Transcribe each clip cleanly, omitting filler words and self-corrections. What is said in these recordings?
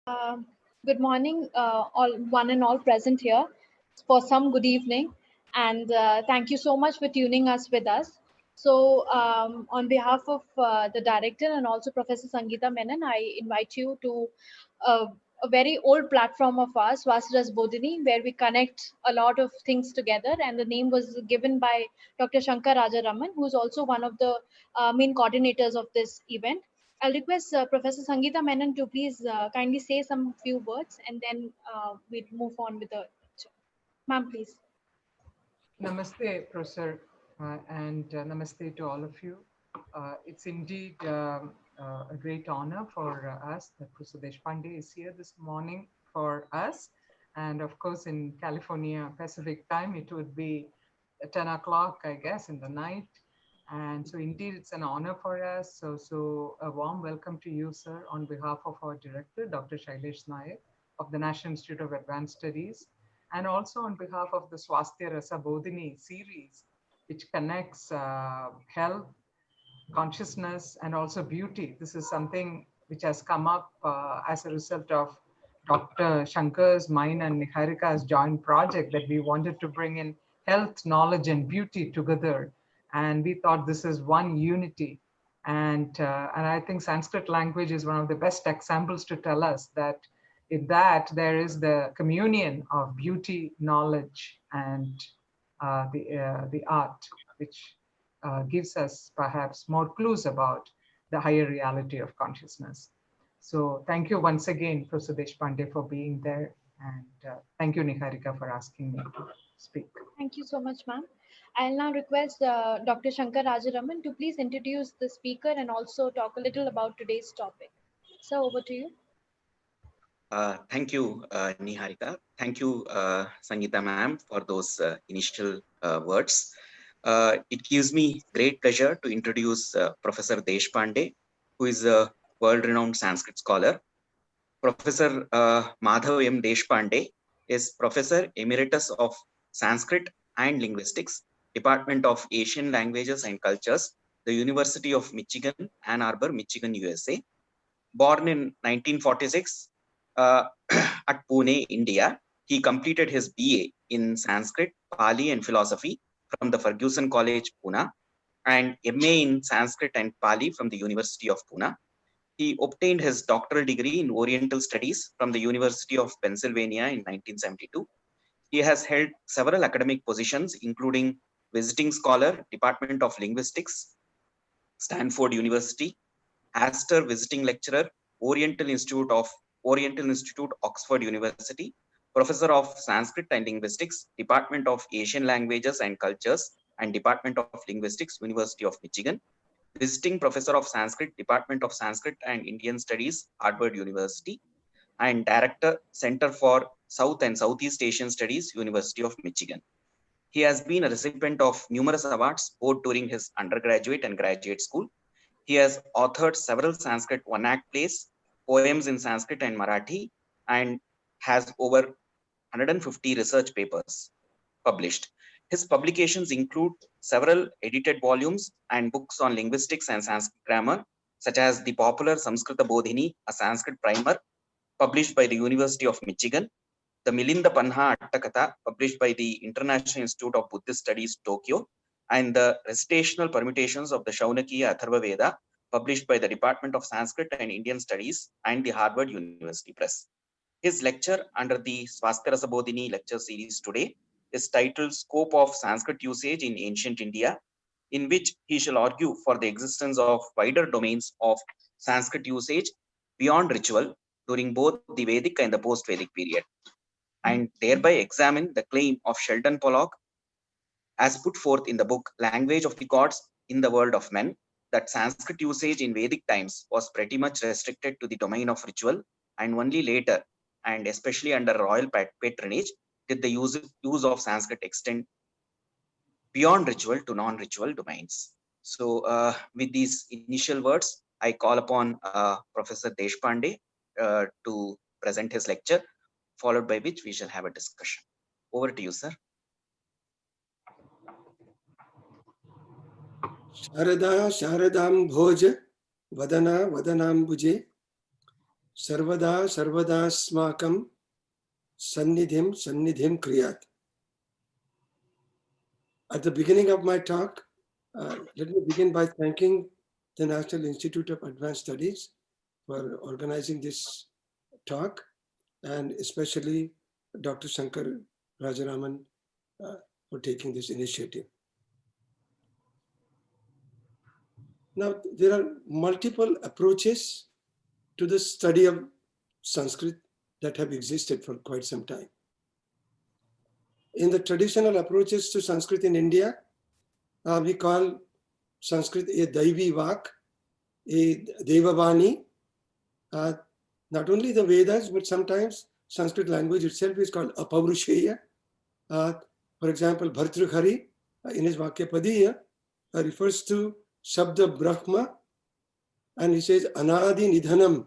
Um, Good morning, all one and all present here. For some, good evening, and thank you so much for tuning us with us. So, on behalf of the director and also Professor Sangeeta Menon, I invite you to uh, a very old platform of ours, Vasiras Bodhini, where we connect a lot of things together. And the name was given by Dr. Shankar Rajaraman, who's also one of the main coordinators of this event. I'll request Professor Sangeeta Menon to please kindly say some few words and then we'll move on with the lecture. Ma'am, please. Namaste, Professor, and namaste to all of you. It's indeed a great honor for us that Professor Deshpande is here this morning for us. And of course, in California Pacific time, it would be 10 o'clock, I guess, in the night. And so indeed, it's an honor for us. So a warm welcome to you, sir, on behalf of our director, Dr. Shailesh Nayak of the National Institute of Advanced Studies, and also on behalf of the Swasthya Rasa Bodhini series, which connects health, consciousness, and also beauty. This is something which has come up as a result of Dr. Shankar's, mine, and Niharika's joint project that we wanted to bring in health, knowledge, and beauty together. And we thought this is one unity. And I think Sanskrit language is one of the best examples to tell us that in that there is the communion of beauty, knowledge, and the art, which gives us perhaps more clues about the higher reality of consciousness. So thank you once again, Professor Deshpande, for being there. And thank you, Niharika, for asking me to speak. Thank you so much, ma'am. I'll now request Dr. Shankar Rajaraman to please introduce the speaker and also talk a little about today's topic. So, over to you. Thank you, Niharika. Thank you, Sangeeta ma'am, for those initial words. It gives me great pleasure to introduce Professor Deshpande, who is a world-renowned Sanskrit scholar. Professor Madhav M. Deshpande is Professor Emeritus of Sanskrit and Linguistics, Department of Asian Languages and Cultures, the University of Michigan, Ann Arbor, Michigan, USA. Born in 1946 at Pune, India, he completed his BA in Sanskrit, Pali, and Philosophy from the Ferguson College, Pune, and MA in Sanskrit and Pali from the University of Pune. He obtained his doctoral degree in Oriental Studies from the University of Pennsylvania in 1972. He has held several academic positions, including visiting scholar, Department of Linguistics, Stanford University, Astor visiting lecturer, Oriental Institute, Oxford University, Professor of Sanskrit and Linguistics, Department of Asian Languages and Cultures, and Department of Linguistics, University of Michigan, Visiting Professor of Sanskrit, Department of Sanskrit and Indian Studies, Harvard University, and Director, Center for South and Southeast Asian Studies, University of Michigan. He has been a recipient of numerous awards, both during his undergraduate and graduate school. He has authored several Sanskrit one-act plays, poems in Sanskrit and Marathi, and has over 150 research papers published. His publications include several edited volumes and books on linguistics and Sanskrit grammar, such as the popular Samskrita Bodhini, a Sanskrit primer, published by the University of Michigan, the Milinda Panha Attakatha, published by the International Institute of Buddhist Studies, Tokyo, and the Recitational Permutations of the Shaunakiya Atharva Veda, published by the Department of Sanskrit and Indian Studies and the Harvard University Press. His lecture under the Swasthya Rasa Bodhini lecture series today is titled Scope of Sanskrit Usage in Ancient India, in which he shall argue for the existence of wider domains of Sanskrit usage beyond ritual during both the Vedic and the post-Vedic period, and thereby examine the claim of Sheldon Pollock as put forth in the book Language of the Gods in the World of Men, that Sanskrit usage in Vedic times was pretty much restricted to the domain of ritual, and only later, and especially under royal patronage, did the use of Sanskrit extend beyond ritual to non-ritual domains. So with these initial words, I call upon Professor Deshpande to present his lecture, followed by which we shall have a discussion. Over to you, sir. Sharada Sharadam Bhoja Vadana Vadanambuje Sarvada Sarvada Smakam Sannidhim Sannidhim Kriyat. At the beginning of my talk, let me begin by thanking the National Institute of Advanced Studies for organizing this talk, and especially Dr. Shankar Rajaraman for taking this initiative. Now, there are multiple approaches to the study of Sanskrit that have existed for quite some time. In the traditional approaches to Sanskrit in India, we call Sanskrit a Daivi Vak, a Devavani. Not only the Vedas, but sometimes Sanskrit language itself is called Apavrusheya. For example, Bhartruhari in his Vakyapadiya refers to Shabda Brahma, and he says Anadi Nidhanam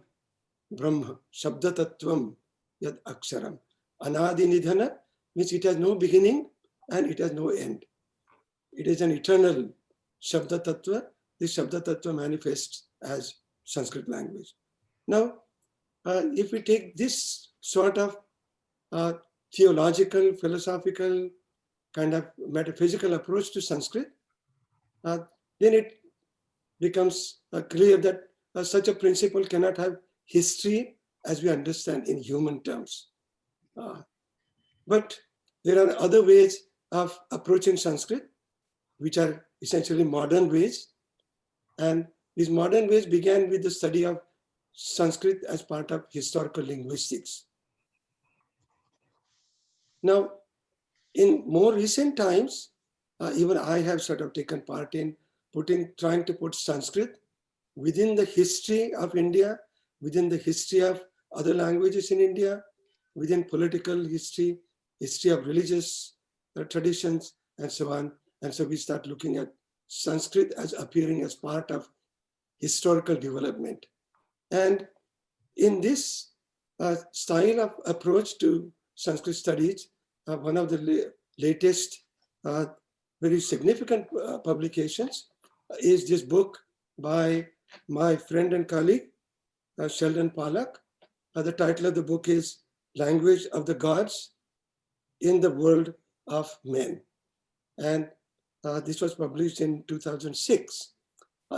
Brahma, Shabda Tattvam Yad Aksharam. Anadi Nidhana means it has no beginning and it has no end. It is an eternal Shabda Tattva. This Shabda Tattva manifests as Sanskrit language. Now, if we take this sort of theological, philosophical, kind of metaphysical approach to Sanskrit, then it becomes clear that such a principle cannot have history as we understand in human terms. But there are other ways of approaching Sanskrit, which are essentially modern ways. And these modern ways began with the study of Sanskrit as part of historical linguistics. Now, in more recent times, even I have sort of taken part in trying to put Sanskrit within the history of India, within the history of other languages in India, within political history, history of religious traditions, and so on. And so we start looking at Sanskrit as appearing as part of historical development. And in this style of approach to Sanskrit studies, one of the latest very significant publications is this book by my friend and colleague, Sheldon Pollock. The title of the book is Language of the Gods in the World of Men. And this was published in 2006.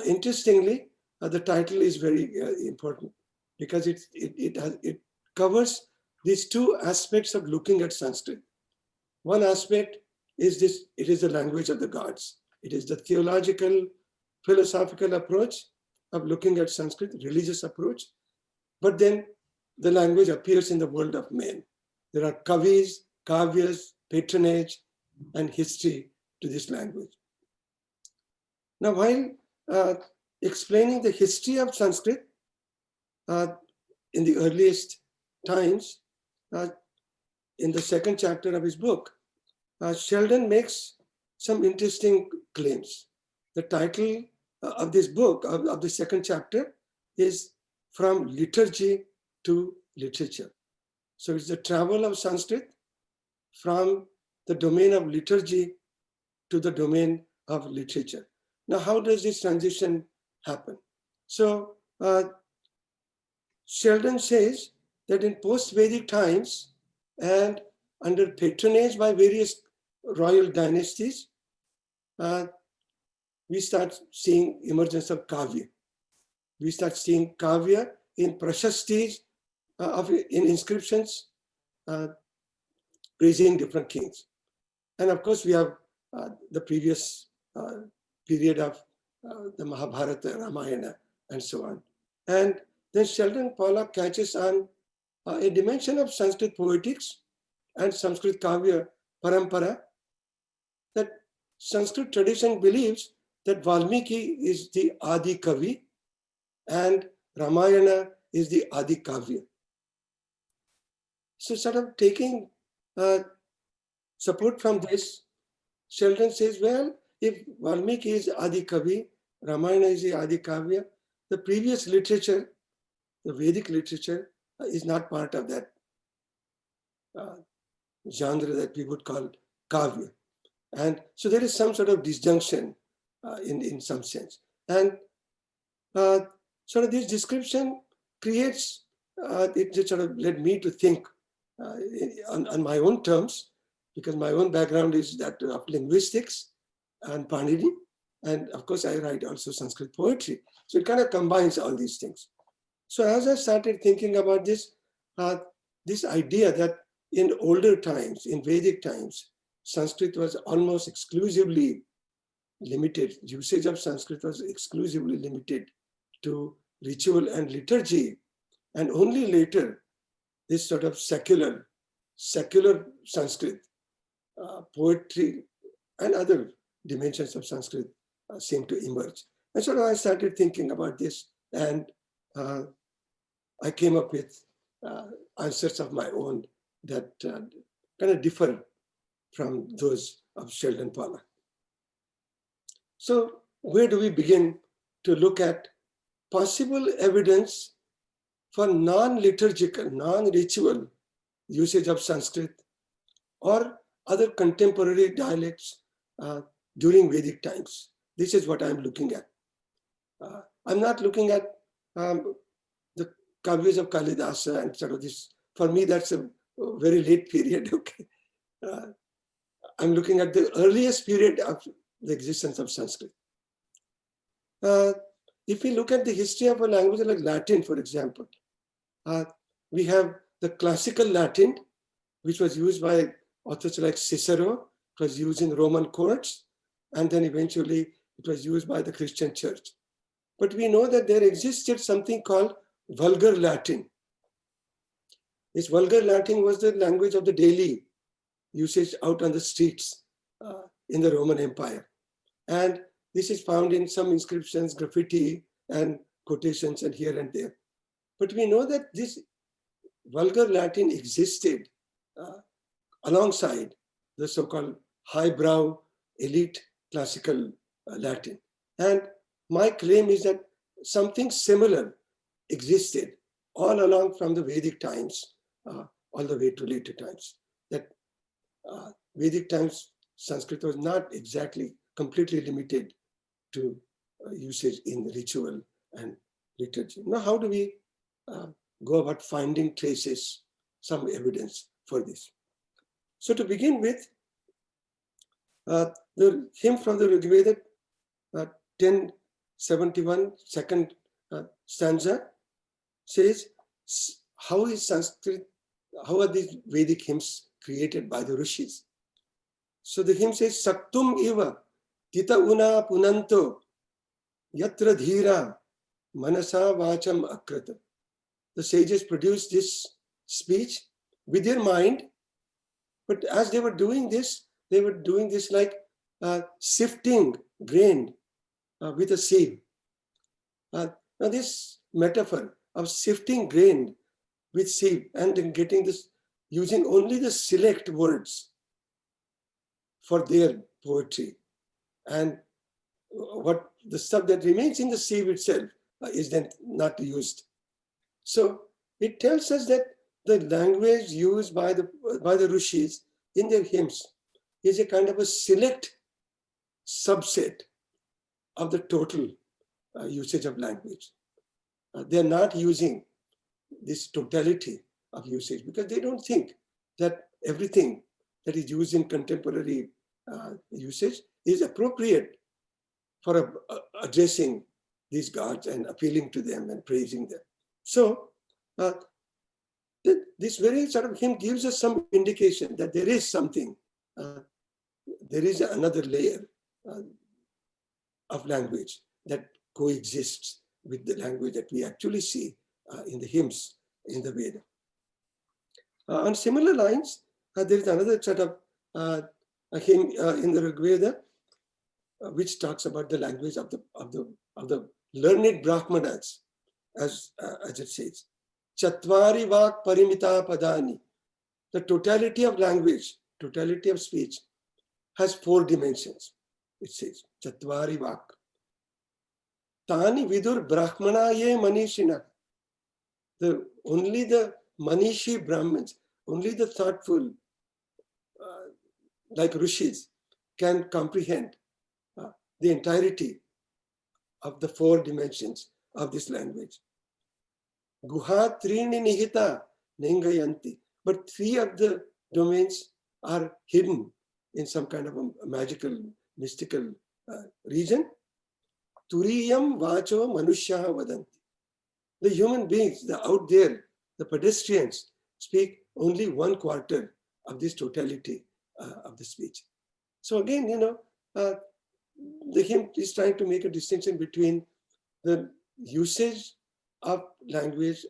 Interestingly, the title is very important because it covers these two aspects of looking at Sanskrit. One aspect is this: it is the language of the gods. It is the theological, philosophical approach of looking at Sanskrit, religious approach. But then the language appears in the world of men. There are kavis, kavyas, patronage, and history to this language. Now, while explaining the history of Sanskrit in the earliest times, in the second chapter of his book, Sheldon makes some interesting claims. The title of this book, of the second chapter, is From Liturgy to Literature. So it's the travel of Sanskrit from the domain of liturgy to the domain of literature. Now, how does this transition happen? So Sheldon says that in post-Vedic times and under patronage by various royal dynasties, we start seeing emergence of kavya. We start seeing kavya in prashastis, in inscriptions, praising different kings. And of course, we have the previous period of the Mahabharata, Ramayana, and so on. And then Sheldon Pollock catches on a dimension of Sanskrit poetics and Sanskrit kavya parampara, that Sanskrit tradition believes that Valmiki is the Adi Kavi and Ramayana is the Adi Kavya. So sort of taking support from this, Sheldon says, well, if Valmiki is Adi Kavi, Ramayana is the Adi Kavya, the previous literature, the Vedic literature, is not part of that genre that we would call Kavya. And so there is some sort of disjunction in some sense. And sort of this description creates it just sort of led me to think on my own terms, because my own background is that of linguistics and Panini. And of course, I write also Sanskrit poetry. So it kind of combines all these things. So as I started thinking about this, this idea that in older times, in Vedic times, Sanskrit was almost exclusively limited, usage of Sanskrit was exclusively limited to ritual and liturgy. And only later, this sort of secular Sanskrit, poetry and other dimensions of Sanskrit seem to emerge. And so I started thinking about this, and I came up with answers of my own that kind of differ from those of Sheldon Pollock. So where do we begin to look at possible evidence for non-liturgical, non-ritual usage of Sanskrit or other contemporary dialects during Vedic times? This is what I'm looking at. I'm not looking at the Kavyas of Kalidasa and sort of this. For me, that's a very late period. Okay, I'm looking at the earliest period of the existence of Sanskrit. If we look at the history of a language like Latin, for example, we have the classical Latin, which was used by authors like Cicero. It was used in Roman courts, and then eventually it was used by the Christian church. But we know that there existed something called vulgar Latin. This vulgar Latin was the language of the daily usage out on the streets in the Roman Empire. And this is found in some inscriptions, graffiti, and quotations, and here and there. But we know that this vulgar Latin existed alongside the so-called highbrow elite classical Latin. And my claim is that something similar existed all along from the Vedic times all the way to later times. That Vedic times, Sanskrit was not exactly completely limited to usage in ritual and liturgy. Now, how do we go about finding traces, some evidence for this? So to begin with, the hymn from the Rig Veda, 1071, second stanza, says, how is Sanskrit, how are these Vedic hymns created by the Rishis? So the hymn says, Saktum iva tita una punanto yatra dhira manasa vacham akrata. The sages produced this speech with their mind, but as they were doing this like sifting grain with a sieve. Now this metaphor of sifting grain with sieve and then getting this, using only the select words for their poetry, and what the stuff that remains in the sieve itself is then not used. So it tells us that the language used by the Rishis in their hymns is a kind of a select subset of the total usage of language. They're not using this totality of usage because they don't think that everything that is used in contemporary usage is appropriate for addressing these gods and appealing to them and praising them. So this very sort of hymn gives us some indication that there is something, there is another layer of language that coexists with the language that we actually see in the hymns in the Veda. On similar lines, there is another sort of a hymn in the Rig Veda which talks about the language of the learned Brahmanas, as it says, Chatvari vak parimita padani. The totality of language, totality of speech, has 4 dimensions. It says, Chatvari vak. Tani vidur brahmana ye manishina. Only the manishi Brahmins, only the thoughtful, like Rishis, can comprehend the entirety of the 4 dimensions of this language. Guha Trini Nihita Nengayanti. But 3 of the domains are hidden in some kind of a magical, mystical region. Turiyam Vacho Manushyaha Vadanti. The human beings, the out there, the pedestrians, speak only 1/4 of this totality of the speech. So again, the hymn is trying to make a distinction between the usage of language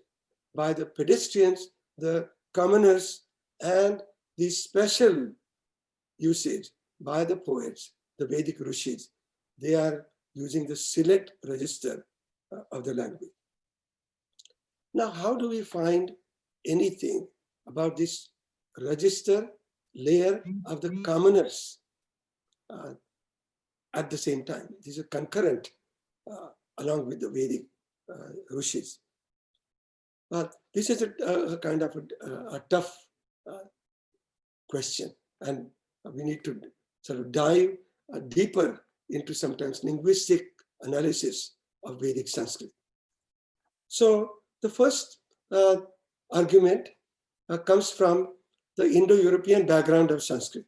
by the pedestrians, the commoners, and the special usage by the poets, the Vedic Rishis. They are using the select register of the language. Now, how do we find anything about this register layer of the commoners at the same time? These are concurrent along with the Vedic Rishis. This is a kind of a tough question, and we need to sort of dive deeper into sometimes linguistic analysis of Vedic Sanskrit. So the first argument comes from the Indo-European background of Sanskrit,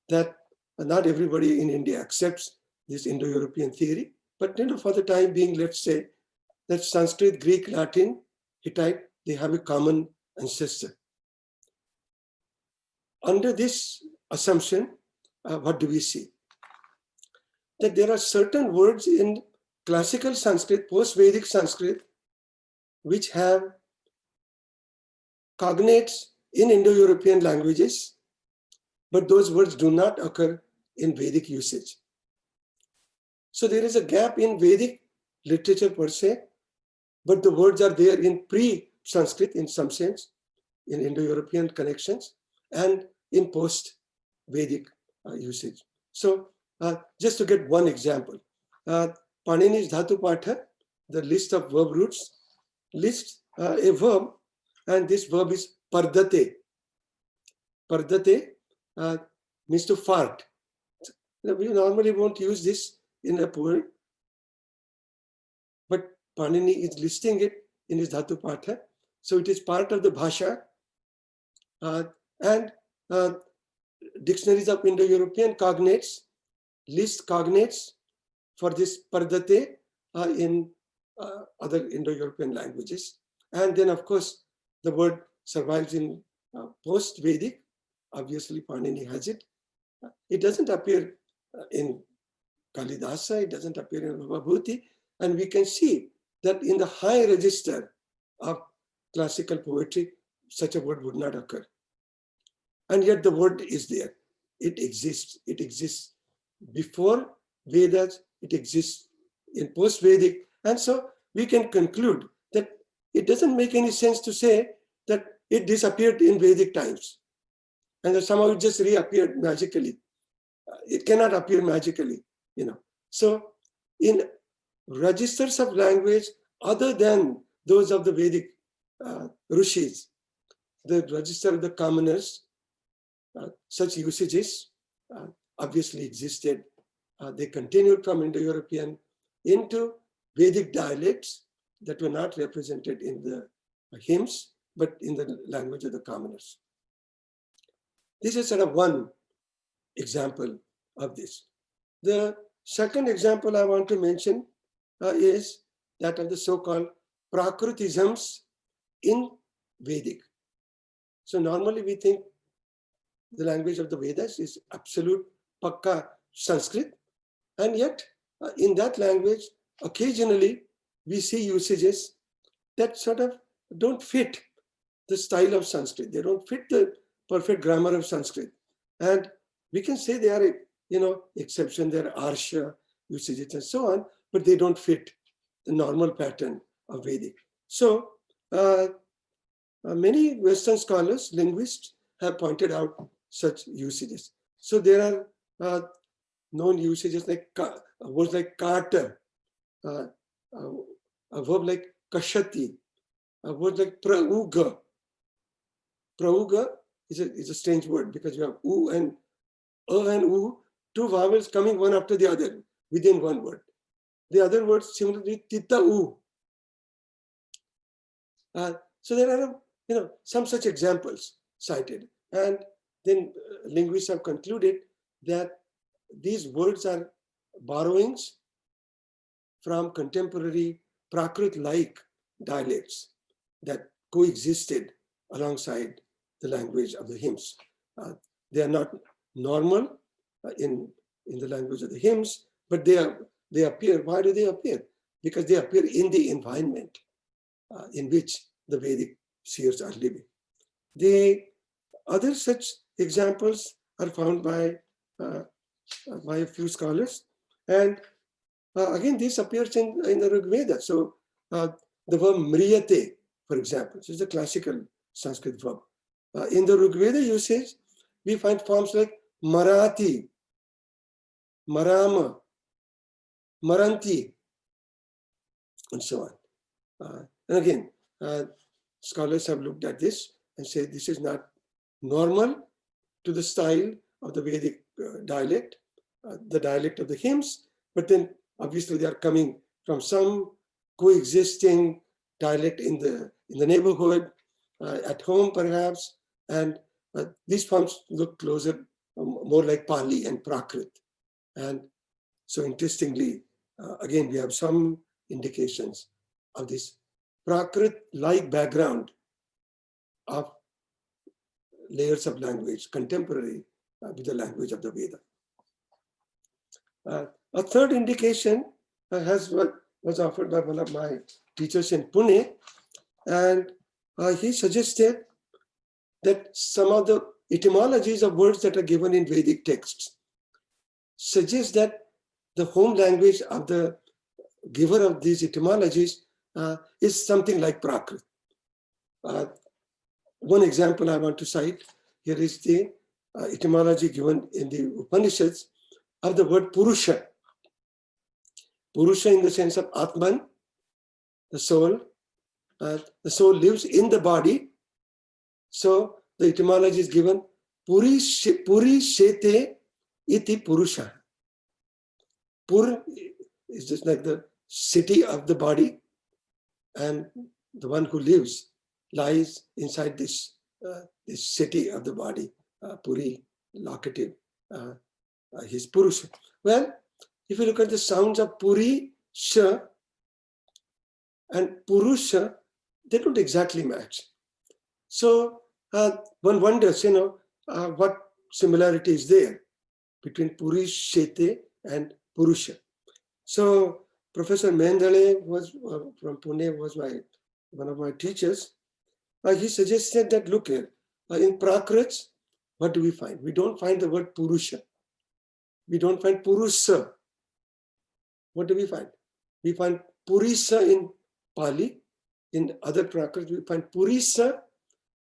that not everybody in India accepts this Indo-European theory, but for the time being, let's say that Sanskrit, Greek, Latin, Hittite, they have a common ancestor. Under this assumption, what do we see? That there are certain words in classical Sanskrit, post-Vedic Sanskrit, which have cognates in Indo-European languages, but those words do not occur in Vedic usage. So there is a gap in Vedic literature per se, but the words are there in pre-Sanskrit in some sense, in Indo-European connections, and in post-Vedic usage. So just to get one example, Panini's Dhatu Patha, the list of verb roots, lists a verb, and this verb is pardate. Pardate means to fart. We normally won't use this in a poem, but Panini is listing it in his Dhatu Patha. So it is part of the Bhasha, and dictionaries of Indo-European cognates list cognates for this pardate in other Indo-European languages. And then, of course, the word survives in post-Vedic. Obviously, Panini has it. It doesn't appear in Kalidasa, it doesn't appear in Bhavabhuti, and we can see that in the high register of classical poetry, such a word would not occur. And yet the word is there. It exists. It exists before Vedas, it exists in post-Vedic. And so we can conclude that it doesn't make any sense to say that it disappeared in Vedic times and that somehow it just reappeared magically. It cannot appear magically, So in registers of language other than those of the Vedic Rishis, the register of the commoners, such usages obviously existed. They continued from Indo-European into Vedic dialects that were not represented in the hymns, but in the language of the commoners. This is sort of one example of this. The second example I want to mention is that of the so-called Prakritisms in Vedic. So normally we think the language of the Vedas is absolute Pakka Sanskrit, and yet in that language, occasionally we see usages that sort of don't fit the style of Sanskrit. They don't fit the perfect grammar of Sanskrit. And we can say they are, exception, there are Arsha usages and so on, but they don't fit the normal pattern of Vedic. So many Western scholars, linguists, have pointed out such usages. So there are known usages like words like kata, a verb like kashati, a word like prauga. Prauga is a strange word because you have u and u, two vowels coming one after the other within one word. The other words similarly tita u. So there are, some such examples cited. And then linguists have concluded that these words are borrowings from contemporary Prakrit-like dialects that coexisted alongside the language of the hymns. They are not normal in the language of the hymns, but they appear. Why do they appear? Because they appear in the environment in which the Vedic seers are living. The other such examples are found by a few scholars, and again, this appears in the Rig Veda. So the verb mriyate, for example, which is a classical Sanskrit verb. In the Rig Veda usage, we find forms like Marathi, Marama, Maranti, and so on. And again, scholars have looked at this and say this is not normal to the style of the Vedic dialect, the dialect of the hymns, but then obviously they are coming from some coexisting dialect in the neighborhood, at home perhaps, and these forms look closer, more like Pali and Prakrit. And so interestingly, again, we have some indications of this Prakrit-like background of layers of language, contemporary with the language of the Veda. A third indication was offered by one of my teachers in Pune, and he suggested that some of the etymologies of words that are given in Vedic texts suggest that the home language of the giver of these etymologies is something like Prakrit. One example I want to cite here is the etymology given in the Upanishads of the word Purusha. Purusha in the sense of Atman, the soul. The soul lives in the body. So the etymology is given Puri Shete iti Purusha. Pur is just like the city of the body, and the one who lies inside this city of the body, Puri, locative, his Purusha. Well, if you look at the sounds of Puri, Sha, and Purusha, they don't exactly match. So one wonders, what similarity is there between Puri Shete and Purusha. So Professor Mendele was from Pune, was one of my teachers. He suggested that, look here, in Prakrits, what do we find? We don't find the word Purusha. We don't find Purusa. What do we find? We find Purisa in Pali. In other Prakrits, we find Purisa.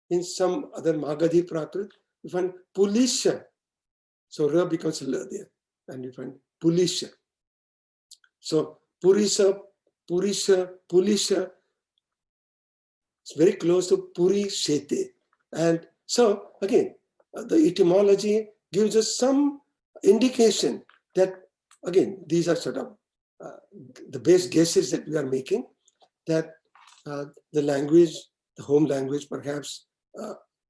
In some other Magadhi Prakrit, we find Pulisha. So Ra becomes La there, and we find Pulisha. So Purisa, Purisha, Pulisha, it's very close to Puri Shete. And so again, the etymology gives us some indication that, again, these are sort of the best guesses that we are making, that the language, the home language perhaps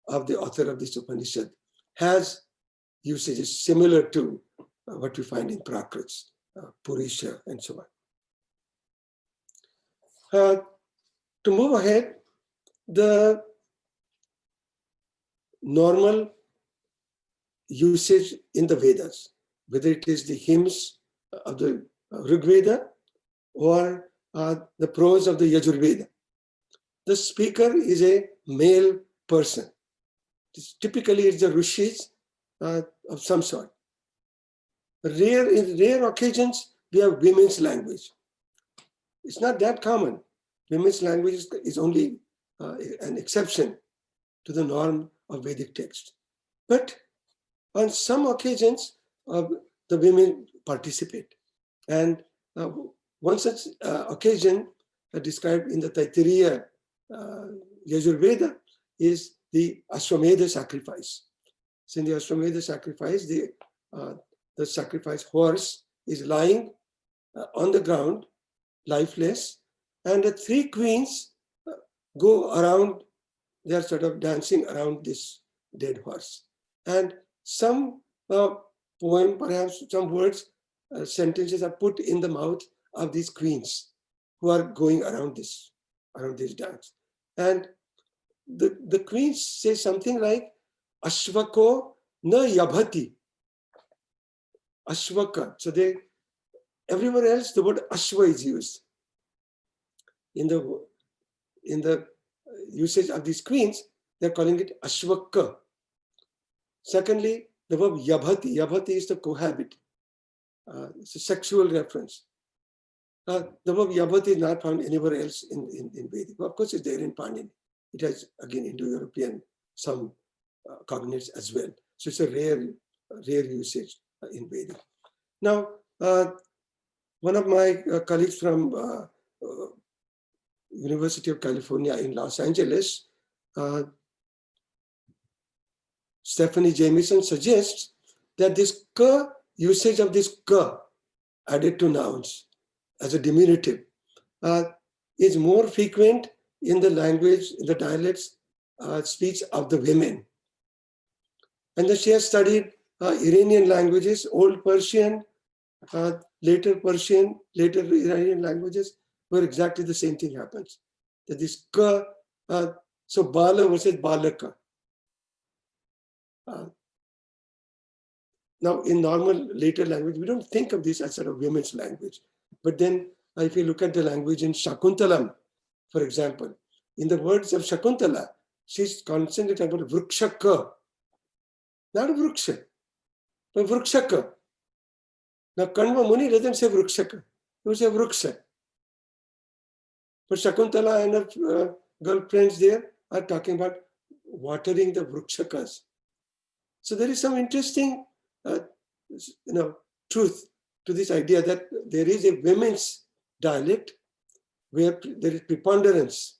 of the author of this Upanishad has usages similar to what we find in Prakrits, Purisha, and so on. To move ahead, the normal usage in the Vedas, whether it is the hymns of the Rig Veda or the prose of the Yajur Veda, the speaker is a male person. Typically, it's the rishis of some sort. In rare occasions, we have women's language. It's not that common. Women's language is only an exception to the norm of Vedic text. But on some occasions, the women participate. And one such occasion described in the Taittiriya Yajur Veda is the Ashwamedha sacrifice. So in the Ashwamedha sacrifice, the sacrificed horse is lying on the ground, lifeless, and the three queens go around, they are sort of dancing around this dead horse. And some poem, perhaps some words, sentences are put in the mouth of these queens who are going around this dance. And the queens say something like, Ashvako na yabhati. Ashvaka. So everywhere else the word Ashva is used. In the usage of these queens, they're calling it Ashvaka. Secondly, the verb yabhati. Yabhati is to cohabit. It's a sexual reference. The verb yabhati is not found anywhere else in Vedic. Of course, it's there in Panini. It has, again, Indo-European, some cognates as well. So it's a rare usage in Vedic. Now, one of my colleagues from University of California in Los Angeles, Stephanie Jamieson, suggests that this ka, usage of this ka added to nouns as a diminutive, is more frequent in the language, in the dialects, speech of the women. And then she has studied Iranian languages, Old Persian, later Persian, later Iranian languages, where exactly the same thing happens. That this ka, so bala versus balaka. Now, in normal later language, we don't think of this as sort of women's language. But then, if you look at the language in Shakuntalam, for example, in the words of Shakuntala, she's concentrating about vrukshaka, not vruksha, but vrukshaka. Now, Kanva Muni doesn't say vrukshaka, he will say vruksha. But Shakuntala and her girlfriends there are talking about watering the vrukshakas. So there is some interesting, truth to this idea that there is a women's dialect where there is preponderance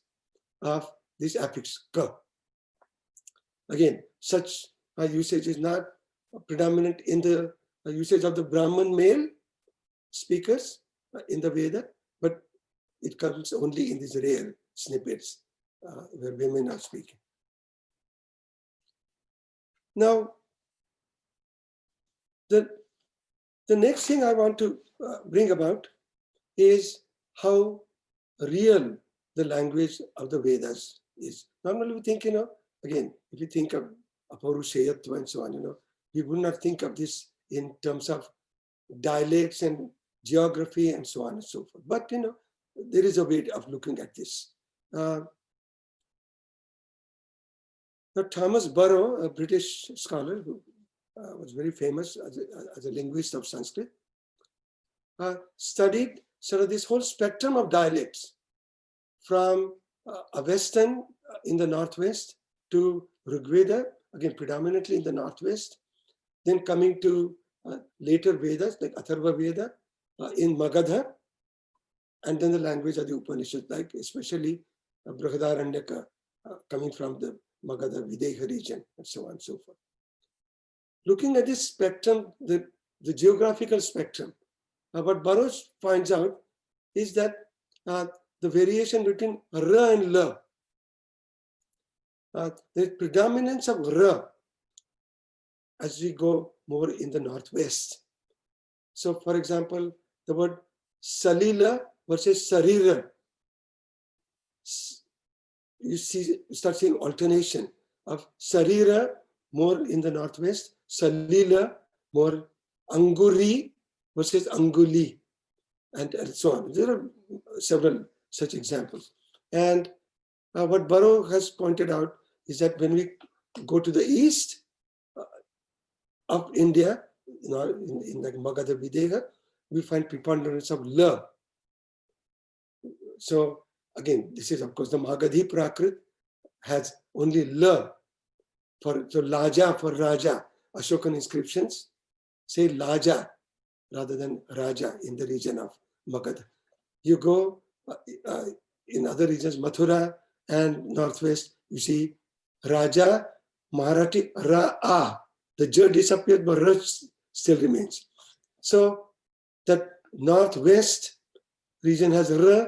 of this affix ka. Again, such usage is not predominant in the usage of the Brahman male speakers in the Veda, but it comes only in these rare snippets where women are speaking. Now, the next thing I want to bring about is how real the language of the Vedas is. Normally we think, again, if you think of Apaurusheyatva and so on, we would not think of this in terms of dialects and geography and so on and so forth. But, there is a way of looking at this. Now, Thomas Burrow, a British scholar who was very famous as a linguist of Sanskrit, studied sort of this whole spectrum of dialects from Avestan in the northwest to Rigveda, again predominantly in the northwest, then coming to later Vedas like Atharva Veda in Magadha, and then the language of the Upanishads, like especially Brihadaranyaka coming from the Magadha Videha region, and so on and so forth. Looking at this spectrum, the geographical spectrum, what Burroughs finds out is that the variation between ra and la, the predominance of ra as we go more in the northwest. So, for example, the word salila versus sarira, you start seeing alternation of sarira more in the northwest, salila more anguri versus anguli, and so on. There are several such examples. And what Burrow has pointed out is that when we go to the east of India, in like Magadha Videha, we find preponderance of la. So again, this is of course the Magadhi Prakrit has only la. So Laja for Raja, Ashokan inscriptions say Laja rather than Raja in the region of Magadha. You go in other regions, Mathura and northwest, you see Raja, Marathi, Ra-A. The J disappeared, but Ra still remains. So that northwest region has Ra,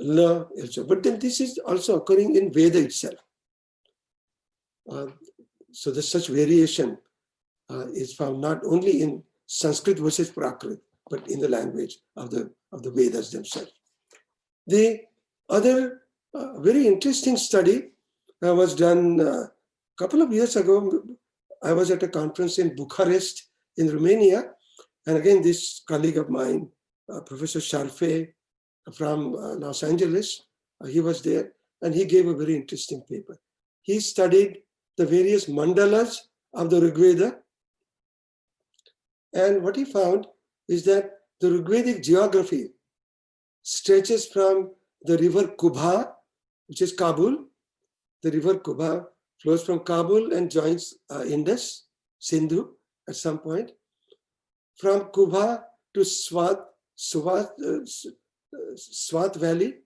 La also. But then this is also occurring in Veda itself. So there's such variation is found not only in Sanskrit versus Prakrit, but in the language of the Vedas themselves. The other very interesting study was done a couple of years ago. I was at a conference in Bucharest in Romania. And again, this colleague of mine, Professor Sharfe from Los Angeles, he was there and he gave a very interesting paper. He studied the various mandalas of the Rig Veda. And what he found is that the Rigvedic geography stretches from the river Kubha, which is Kabul. The river Kubha flows from Kabul and joins Indus, Sindhu at some point. From Kubha to Swat Valley,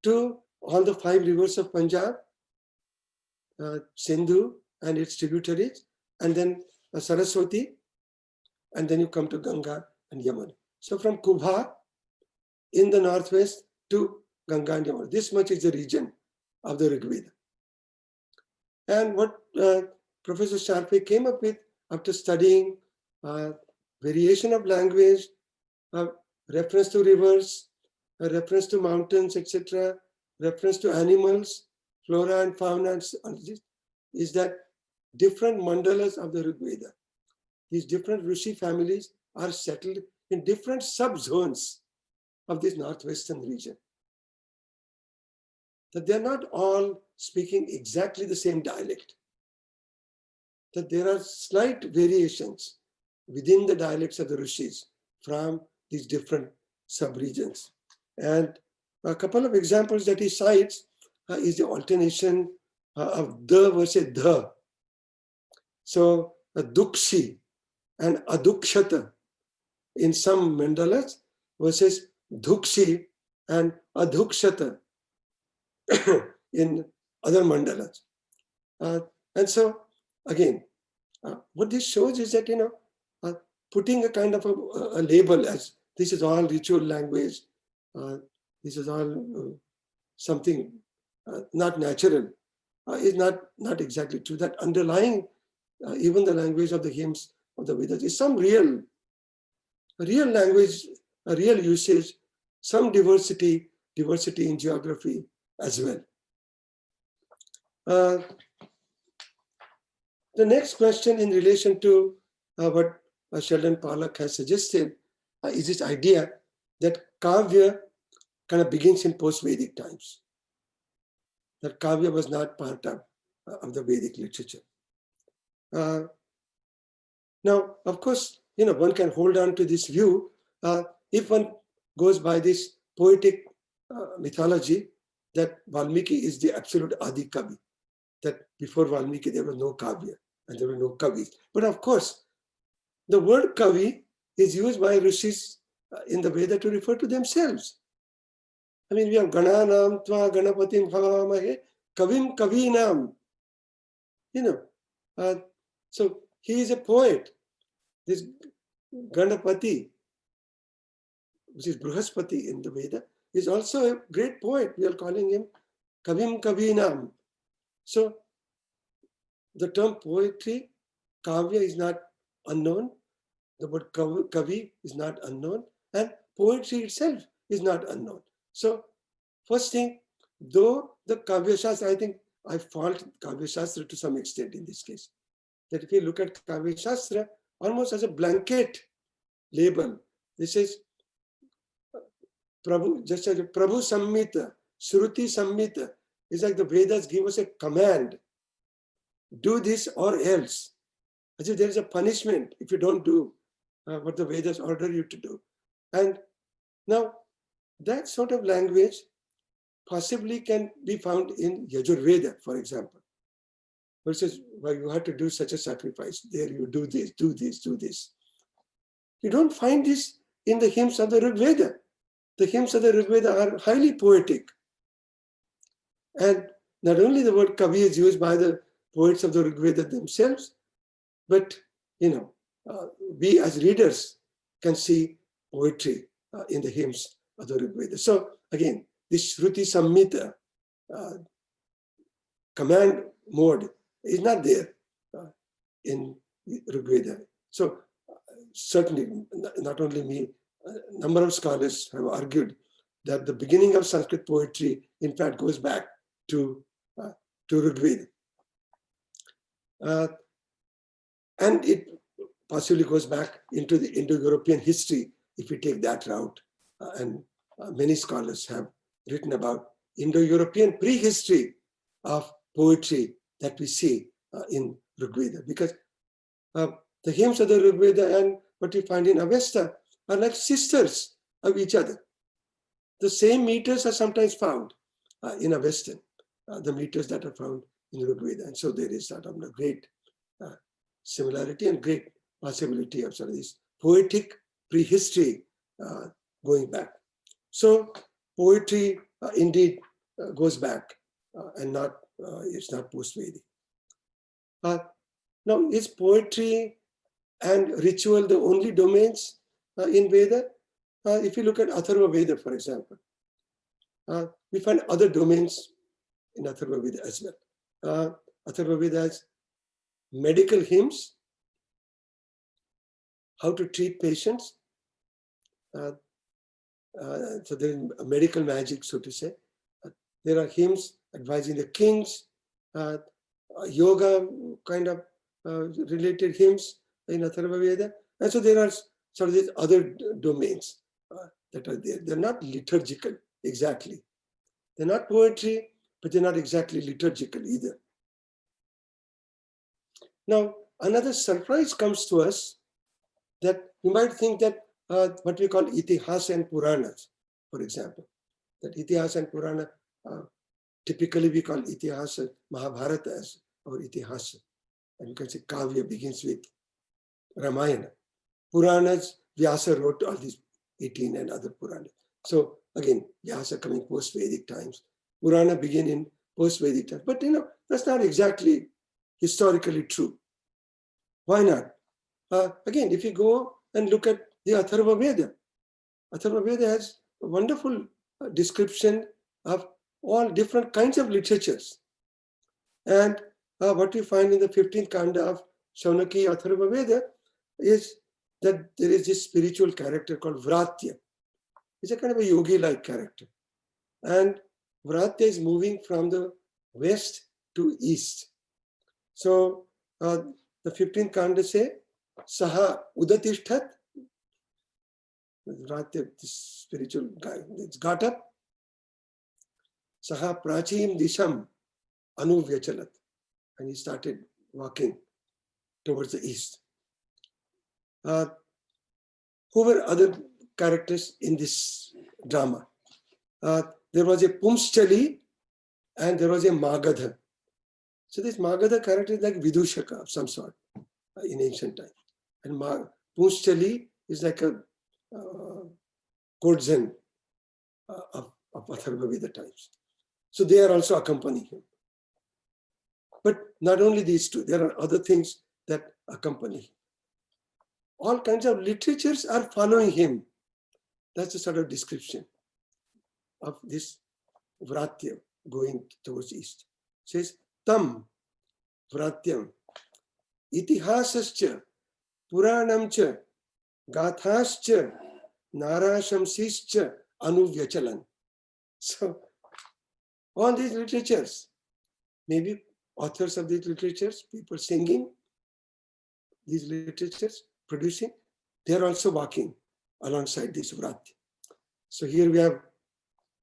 to all the 5 rivers of Punjab, Sindhu and its tributaries, and then Saraswati, and then you come to Ganga and Yamuna. So from Kubha in the northwest to Ganga and Yamuna. This much is the region of the Rig Veda. And what Professor Sharpe came up with after studying variation of language, reference to rivers, reference to mountains, etc., reference to animals, flora and fauna, is that different mandalas of the Rig Veda, these different Rishi families are settled in different subzones of this northwestern region. That they're not all speaking exactly the same dialect. That there are slight variations within the dialects of the Rishis from these different subregions. And a couple of examples that he cites is the alternation of the versus the. So dukshi and adukshata in some mandalas versus dhukshi and adhukshata in other mandalas. And so again, what this shows is that, putting a kind of a label as this is all ritual language, this is all something not natural, is not exactly true. That underlying even the language of the hymns of the Vedas is some real language, a real usage, some diversity in geography as well. The next question in relation to what Sheldon Pollock has suggested is this idea that Kavya kind of begins in post-Vedic times. That Kavya was not part of the Vedic literature. Now, of course, one can hold on to this view if one goes by this poetic mythology that Valmiki is the absolute Adi Kavi, that before Valmiki there was no Kavya and there were no Kavis. But of course, the word Kavi is used by Rishis in the Veda to refer to themselves. I mean, we have Gananam Tva Ganapatim Bhavamahe Kavim Kavinam. So he is a poet. This Ganapati, which is Bruhaspati in the Veda, is also a great poet. We are calling him Kavim Kavinam. So the term poetry, Kavya, is not unknown. The word Kavi is not unknown. And poetry itself is not unknown. So first thing, though the Kavya Shastra, I think I fault Kavya Shastra to some extent in this case. That if you look at Kavya Shastra almost as a blanket label, this is Prabhu, just as Prabhu Sammita, Shruti Sammita, is like the Vedas give us a command. Do this or else. As if there is a punishment if you don't do what the Vedas order you to do. And now that sort of language possibly can be found in Yajurveda, for example. Versus, well, you have to do such a sacrifice. There you do this, do this, do this. You don't find this in the hymns of the Rig Veda. The hymns of the Rig Veda are highly poetic. And not only the word Kavi is used by the poets of the Rig Veda themselves, but, we as readers can see poetry in the hymns of the Rig Veda. So again, this Shruti Samhita command mode is not there in Rigveda. So certainly, not only me, a number of scholars have argued that the beginning of Sanskrit poetry, in fact, goes back to Rigveda. And it possibly goes back into the Indo-European history if we take that route. And many scholars have written about Indo-European prehistory of poetry that we see in Rigveda, because the hymns of the Rigveda and what you find in Avesta are like sisters of each other. The same meters are sometimes found in Avestan, the meters that are found in Rigveda. And so there is sort of a great similarity and great possibility of sort of this poetic prehistory going back. So poetry indeed goes back and not it's not post-Vedic. Now, is poetry and ritual the only domains in Veda? If you look at Atharva Veda, for example, we find other domains in Atharva Veda as well. Atharva Veda has medical hymns, how to treat patients. So there is medical magic, so to say. There are hymns advising the kings, yoga kind of related hymns in Atharva Veda. And so there are sort of these other domains that are there. They're not liturgical exactly. They're not poetry, but they're not exactly liturgical either. Now, another surprise comes to us that you might think that what we call Itihasa and Puranas, for example, that Itihasa and Purana, typically we call Itihasa Mahabharata as our Itihasa. And you can say Kavya begins with Ramayana. Puranas, Vyasa wrote all these 18 and other Puranas. So again, Vyasa coming post-Vedic times. Purana begin in post-Vedic times. But that's not exactly historically true. Why not? Again, if you go and look at the Atharva Veda, Atharva Veda has a wonderful description of all different kinds of literatures. And what we find in the 15th Kanda of Shaunaki Atharva Veda is that there is this spiritual character called Vratya. It's a kind of a yogi-like character. And Vratya is moving from the west to east. So the 15th Kanda say, Saha Udatishtat, Vratya, this spiritual guy, it's got up. Saha Prachim Disham Anu Vyachalat. And he started walking towards the east. Who were other characters in this drama? There was a Pumschali and there was a Magadha. So this Magadha character is like Vidushaka of some sort in ancient times. And Pumschali is like a courtesan of Atharva Veda times. So they are also accompanying him. But not only these two, there are other things that accompany him. All kinds of literatures are following him. That's a sort of description of this Vratya going towards east. It says, Tam Vratyam Itihasascha Puranamcha Gathascha Narashamsischa Anuvyachalan. So all these literatures, maybe authors of these literatures, people singing these literatures, producing, they're also walking alongside this Vratya. So here we have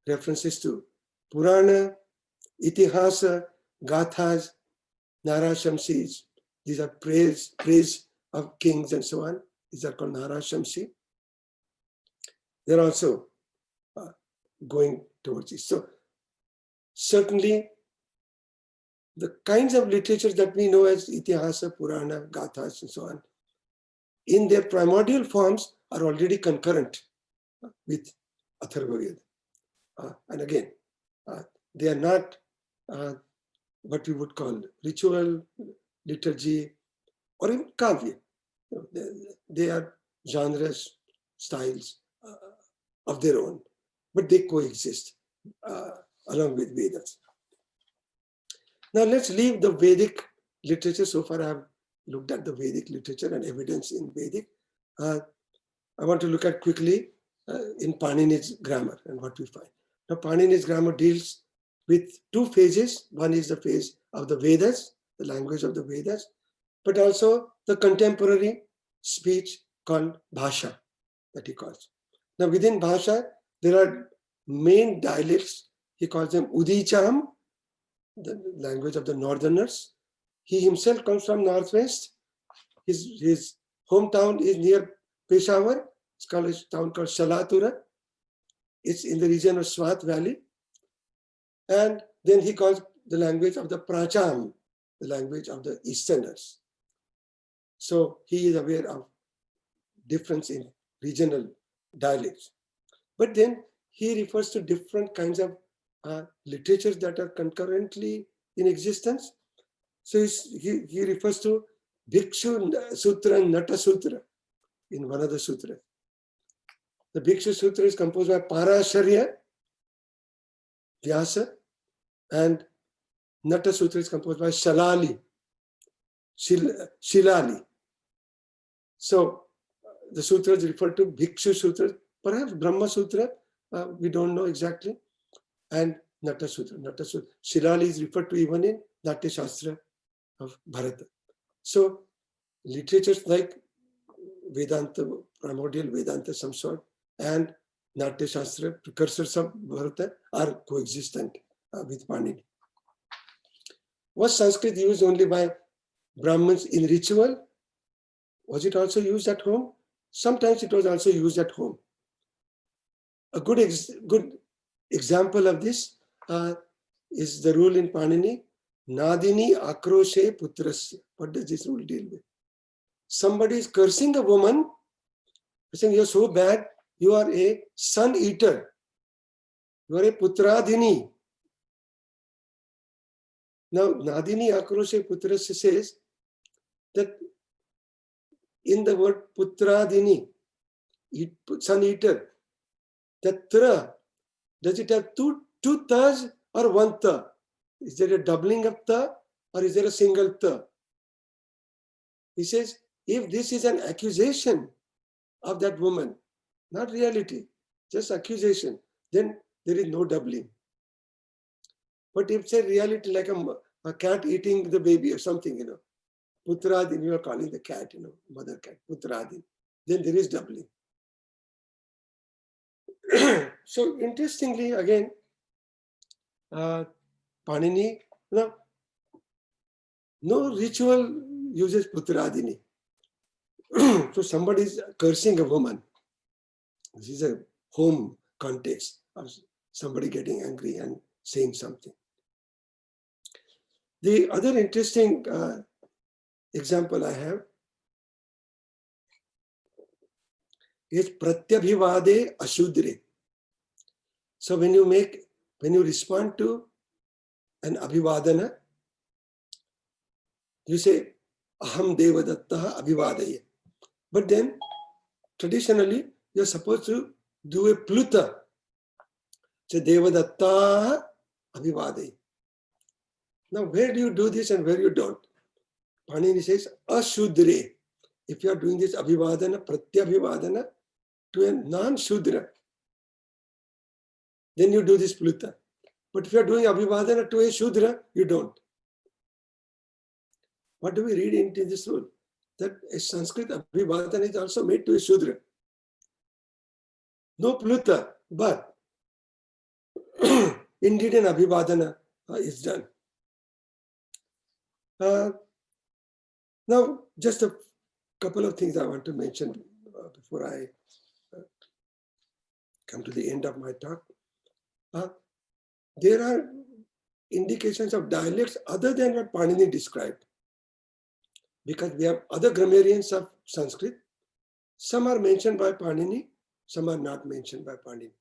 references to Purana, Itihasa, Gathas, Narashamsis. These are praise of kings and so on. These are called Narashamsi. They're also going towards this. So certainly the kinds of literatures that we know as Itihasa, Purana, Gathas and so on, in their primordial forms are already concurrent with Atharva Veda. And again, they are not what we would call ritual, liturgy, or even kavya. They are genres, styles of their own. but they coexist along with Vedas. Now let's leave the Vedic literature. So far I have looked at the Vedic literature and evidence in Vedic. I want to look at quickly in Panini's grammar and what we find. Now Panini's grammar deals with two phases. One is the phase of the Vedas, the language of the Vedas, but also the contemporary speech called Bhasha, that he calls. Now within Bhasha, there are main dialects. He calls them Udicham, the language of the northerners. He himself comes from northwest. His hometown is near Peshawar. It's called a town called Shalatura. It's in the region of Swat Valley. And then he calls the language of the Pracham, the language of the Easterners. So he is aware of difference in regional dialects. But then he refers to different kinds of literatures that are concurrently in existence. So he refers to Bhikshu Sutra and Nata Sutra in one of the sutras. The Bhikshu Sutra is composed by Parasharya, Vyasa, and Nata Sutra is composed by Shilali. So the sutras refer to Bhikshu Sutra, perhaps Brahma Sutra, we don't know exactly, and Nata Sutra. Shilali is referred to even in Natya Shastra of Bharata. So literatures like Vedanta, primordial Vedanta, some sort, and Natya Shastra, precursors of Bharata, are coexistent with Panini. Was Sanskrit used only by Brahmins in ritual? Was it also used at home? Sometimes it was also used at home. A good example of this is the rule in Panini, Nadini Akroshe Putrasya. What does this rule deal with? Somebody is cursing a woman, saying, you're so bad, you are a son eater. You are a Putradini. Now, Nadini Akroshe Putrasya says that in the word Putradini, son eater, that tra, does it have two tas or one ta? Is there a doubling of ta or is there a single ta? He says, if this is an accusation of that woman, not reality, just accusation, then there is no doubling. But if it's a reality like a cat eating the baby or something, Putradin, you are calling the cat, mother cat, Putradin, then there is doubling. So interestingly, again, Panini, no ritual uses Putradini. So somebody is cursing a woman. This is a home context of somebody getting angry and saying something. The other interesting example I have is Pratyabhivade Ashudre. So when you respond to an Abhivadana, you say Aham Devadattaha Abhivadaya. But then traditionally you're supposed to do a Pluta. So Devadattaha Abhivadaya. Now where do you do this and where you don't? Panini says Ashudre. If you are doing this Abhivadana, Pratyabhivadana to a non-Shudra, then you do this Pluta. But if you are doing Abhivadana to a Shudra, you don't. What do we read into this rule? That a Sanskrit Abhivadana is also made to a Shudra. No Pluta, but indeed an Abhivadana is done. Now, just a couple of things I want to mention before I come to the end of my talk. There are indications of dialects other than what Panini described, because we have other grammarians of Sanskrit. Some are mentioned by Panini, some are not mentioned by Panini.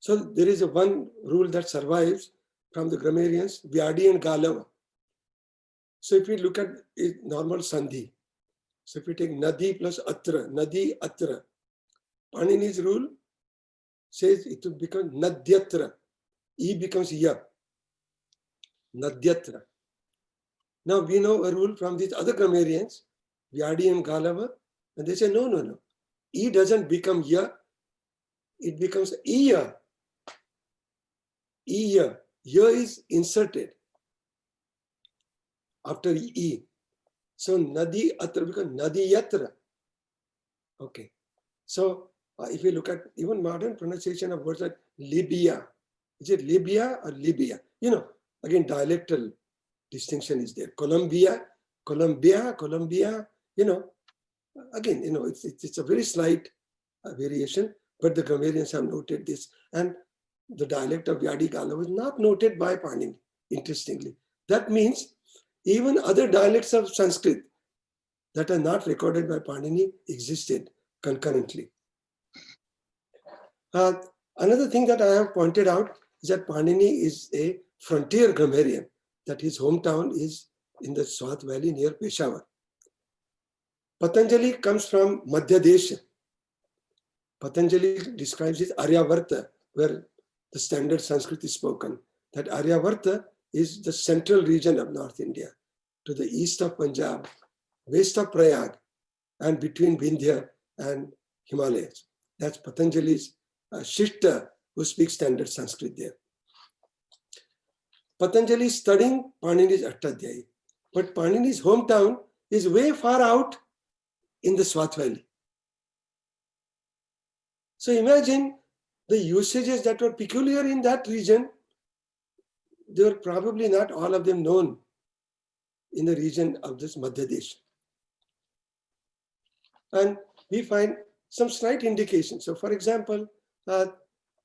So there is one rule that survives from the grammarians, Vyadi and Galava. So if we look at normal Sandhi, so if we take Nadi plus Atra, Nadi Atra, Panini's rule, says it will become Nadyatra. E becomes Ya. Nadyatra. Now we know a rule from these other grammarians, Vyadi and Galava, and they say, no. E doesn't become Ya, it becomes Iya. Iya. Ya is inserted after E. So Nadi Atra becomes Nadiyatra. Okay. So if you look at even modern pronunciation of words like Libya, is it Libya or Libya? Again, dialectal distinction is there. Colombia, again, it's a very slight variation, but the grammarians have noted this. And the dialect of Vyadi Gala was not noted by Panini, interestingly. That means even other dialects of Sanskrit that are not recorded by Panini existed concurrently. Another thing that I have pointed out is that Panini is a frontier grammarian, that his hometown is in the Swat Valley near Peshawar. Patanjali comes from Madhya Desha. Patanjali describes it Aryavarta, where the standard Sanskrit is spoken. That Aryavarta is the central region of North India, to the east of Punjab, west of Prayag, and between Vindhya and Himalayas. That's Patanjali's Shishta, who speaks standard Sanskrit there. Patanjali is studying Panini's Ashtadhyayi, but Panini's hometown is way far out in the Swat Valley. So imagine the usages that were peculiar in that region. They were probably not all of them known in the region of this Madhya Desh. And we find some slight indications. So for example,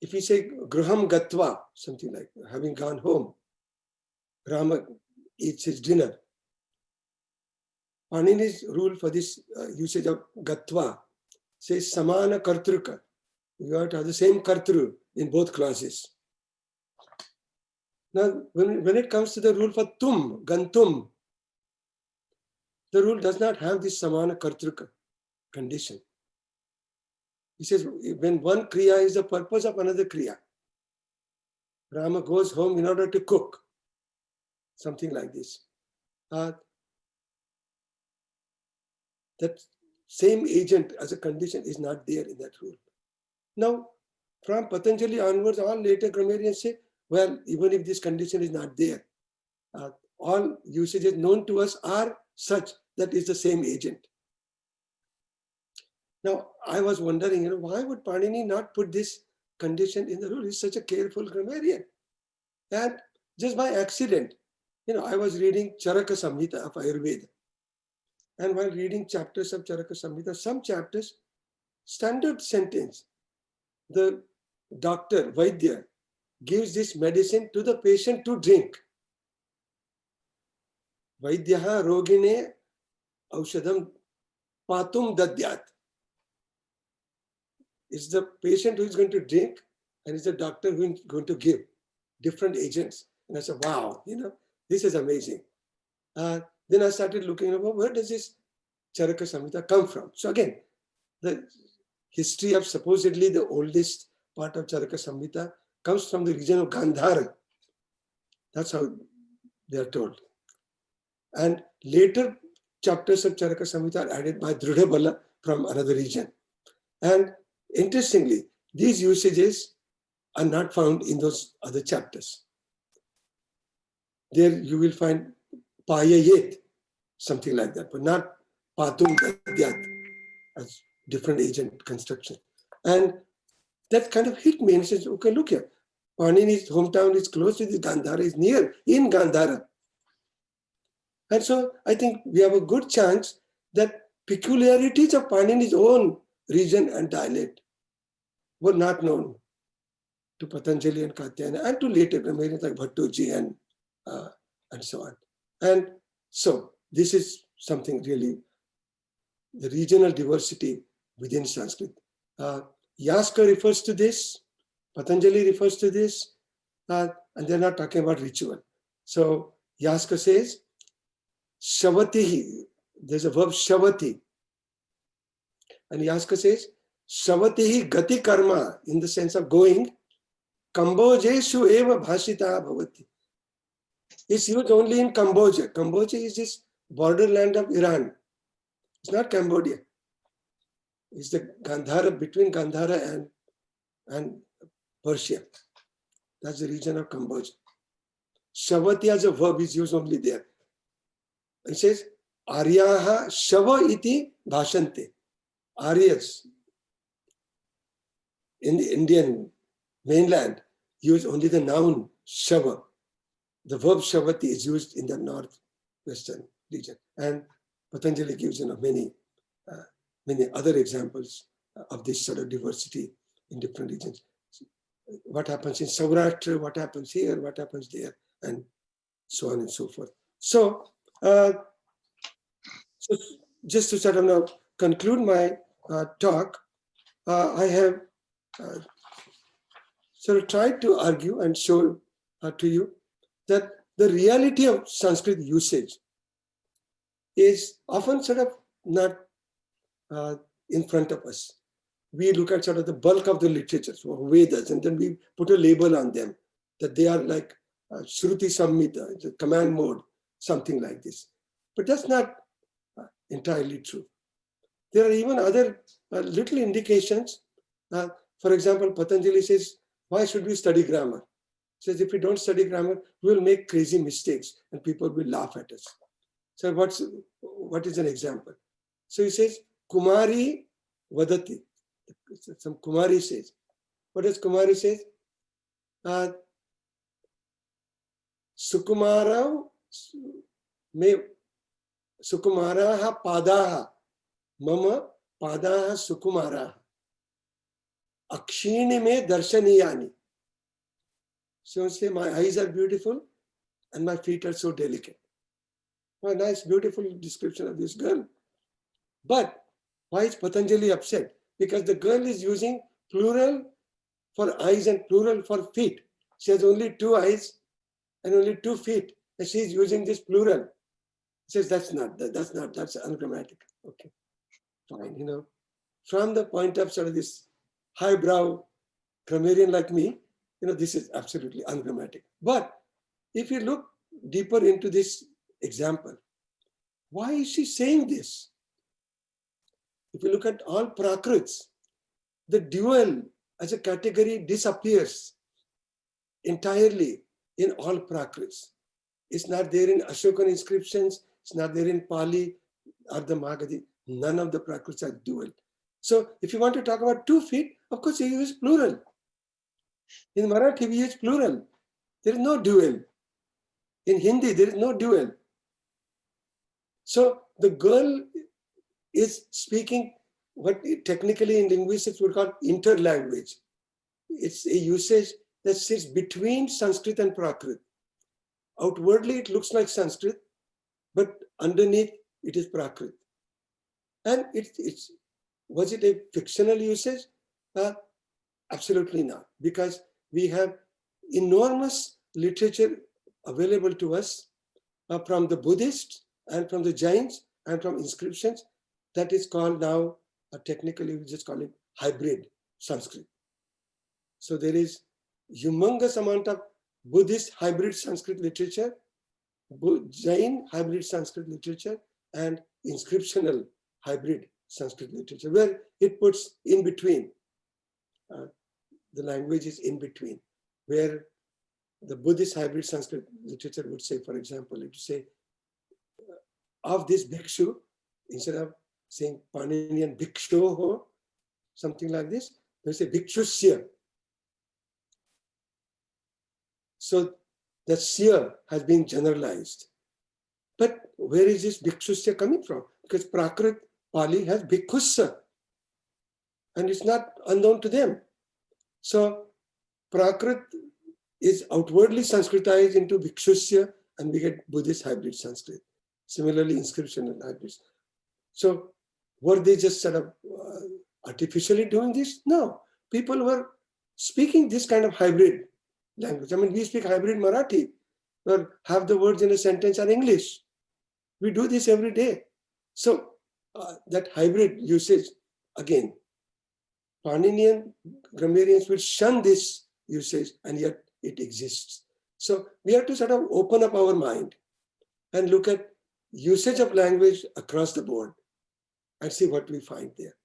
if we say Gruham Gatva, something like having gone home, Rama eats his dinner. Panini's rule for this usage of Gatva says Samana Kartruka. You have to have the same Kartru in both clauses. Now, when it comes to the rule for Tum, Gantum, the rule does not have this Samana Kartruka condition. He says when one Kriya is the purpose of another Kriya. Rama goes home in order to cook. Something like this. That same agent as a condition is not there in that rule. Now, from Patanjali onwards, all later grammarians say, well, even if this condition is not there, all usages known to us are such that is the same agent. Now, I was wondering, why would Panini not put this condition in the rule? He's such a careful grammarian. And just by accident, I was reading Charaka Samhita of Ayurveda. And while reading chapters of Charaka Samhita, some chapters, standard sentence, the doctor, Vaidya, gives this medicine to the patient to drink. Vaidyaha rogine aushadam patum dadyat. It's the patient who is going to drink, and it's the doctor who is going to give different agents. And I said, wow, this is amazing. Then I started looking, where does this Charaka Samhita come from? So again, the history of supposedly the oldest part of Charaka Samhita comes from the region of Gandhara. That's how they are told. And later chapters of Charaka Samhita are added by Dridhabala from another region. And interestingly, these usages are not found in those other chapters. There you will find Payayet, something like that, but not Patum Dadyat as different agent construction. And that kind of hit me and says, okay, look here. Panini's hometown is close to the Gandhara, is near in Gandhara. And so I think we have a good chance that peculiarities of Panini's own region and dialect were not known to Patanjali and Katyayana and to later grammarians like Bhattoji and so on. And so this is something really, the regional diversity within Sanskrit. Yaska refers to this, Patanjali refers to this, and they're not talking about ritual. So Yaska says, Shavati, there's a verb Shavati. And Yaska says, Shavatihi gati karma, in the sense of going, Kambojeshu eva bhashita bhavati. It's used only in Cambodia. Cambodia is this borderland of Iran. It's not Cambodia. It's the Gandhara, between Gandhara and Persia. That's the region of Cambodia. Shavati as a verb is used only there. It says, Aryaha Shava iti bhashante. Aryas in the Indian mainland use only the noun Shava. The verb Shavati is used in the northwestern region. And Patanjali gives many other examples of this sort of diversity in different regions. What happens in Saurashtra, what happens here, what happens there, and so on and so forth. So, just to sort of now conclude my talk, I have sort of tried to argue and show to you that the reality of Sanskrit usage is often sort of not in front of us. We look at sort of the bulk of the literature, so Vedas, and then we put a label on them that they are like Shruti Samhita, it's a command mode, something like this. But that's not entirely true. There are even other little indications. For example, Patanjali says, why should we study grammar? He says, if we don't study grammar, we will make crazy mistakes and people will laugh at us. So what is an example? So he says, Kumari Vadati. Some Kumari says. What does Kumari say? Sukumara me Sukumaraha padaha mama padaha sukumara akshini me darshaniyani. So say, my eyes are beautiful and my feet are so delicate. A nice, beautiful description of this girl. But why is Patanjali upset? Because the girl is using plural for eyes and plural for feet. She has only 2 eyes and only 2 feet, and she is using this plural. He says that's ungrammatic. Okay, fine. From the point of sort of this highbrow grammarian like me, this is absolutely ungrammatic. But if you look deeper into this example, why is she saying this? If you look at all Prakrits, the dual as a category disappears entirely in all Prakrits. It's not there in Ashokan inscriptions, it's not there in Pali or the Magadhi. None of the Prakrits are dual. So if you want to talk about 2 feet, of course you use plural. In Marathi, we use plural. There is no dual. In Hindi, there is no dual. So the girl is speaking what technically in linguistics we call interlanguage. It's a usage that sits between Sanskrit and Prakrit. Outwardly, it looks like Sanskrit, but underneath it is Prakrit. And was it a fictional usage? Absolutely not, because we have enormous literature available to us from the Buddhists and from the Jains and from inscriptions that is called now, technically we just call it hybrid Sanskrit. So there is humongous amount of Buddhist hybrid Sanskrit literature, Jain hybrid Sanskrit literature, and inscriptional hybrid Sanskrit literature, where it puts in between. The language is in between, where the Buddhist hybrid Sanskrit literature would say, for example, it would say, of this bhikshu, instead of saying Paninian bhikshoho, something like this, they say bhikshusya. So the sya has been generalized. But where is this bhikshusya coming from? Because Prakrit Pali has bhikkhussa, and it's not unknown to them. So Prakrit is outwardly Sanskritized into bhikshusya, and we get Buddhist hybrid Sanskrit. Similarly, inscriptional hybrids. So were they just sort of artificially doing this? No, people were speaking this kind of hybrid language. I mean, we speak hybrid Marathi, where half the words in a sentence are English. We do this every day. So that hybrid usage, again, Paninian grammarians will shun this usage, and yet it exists. So we have to sort of open up our mind and look at usage of language across the board and see what we find there.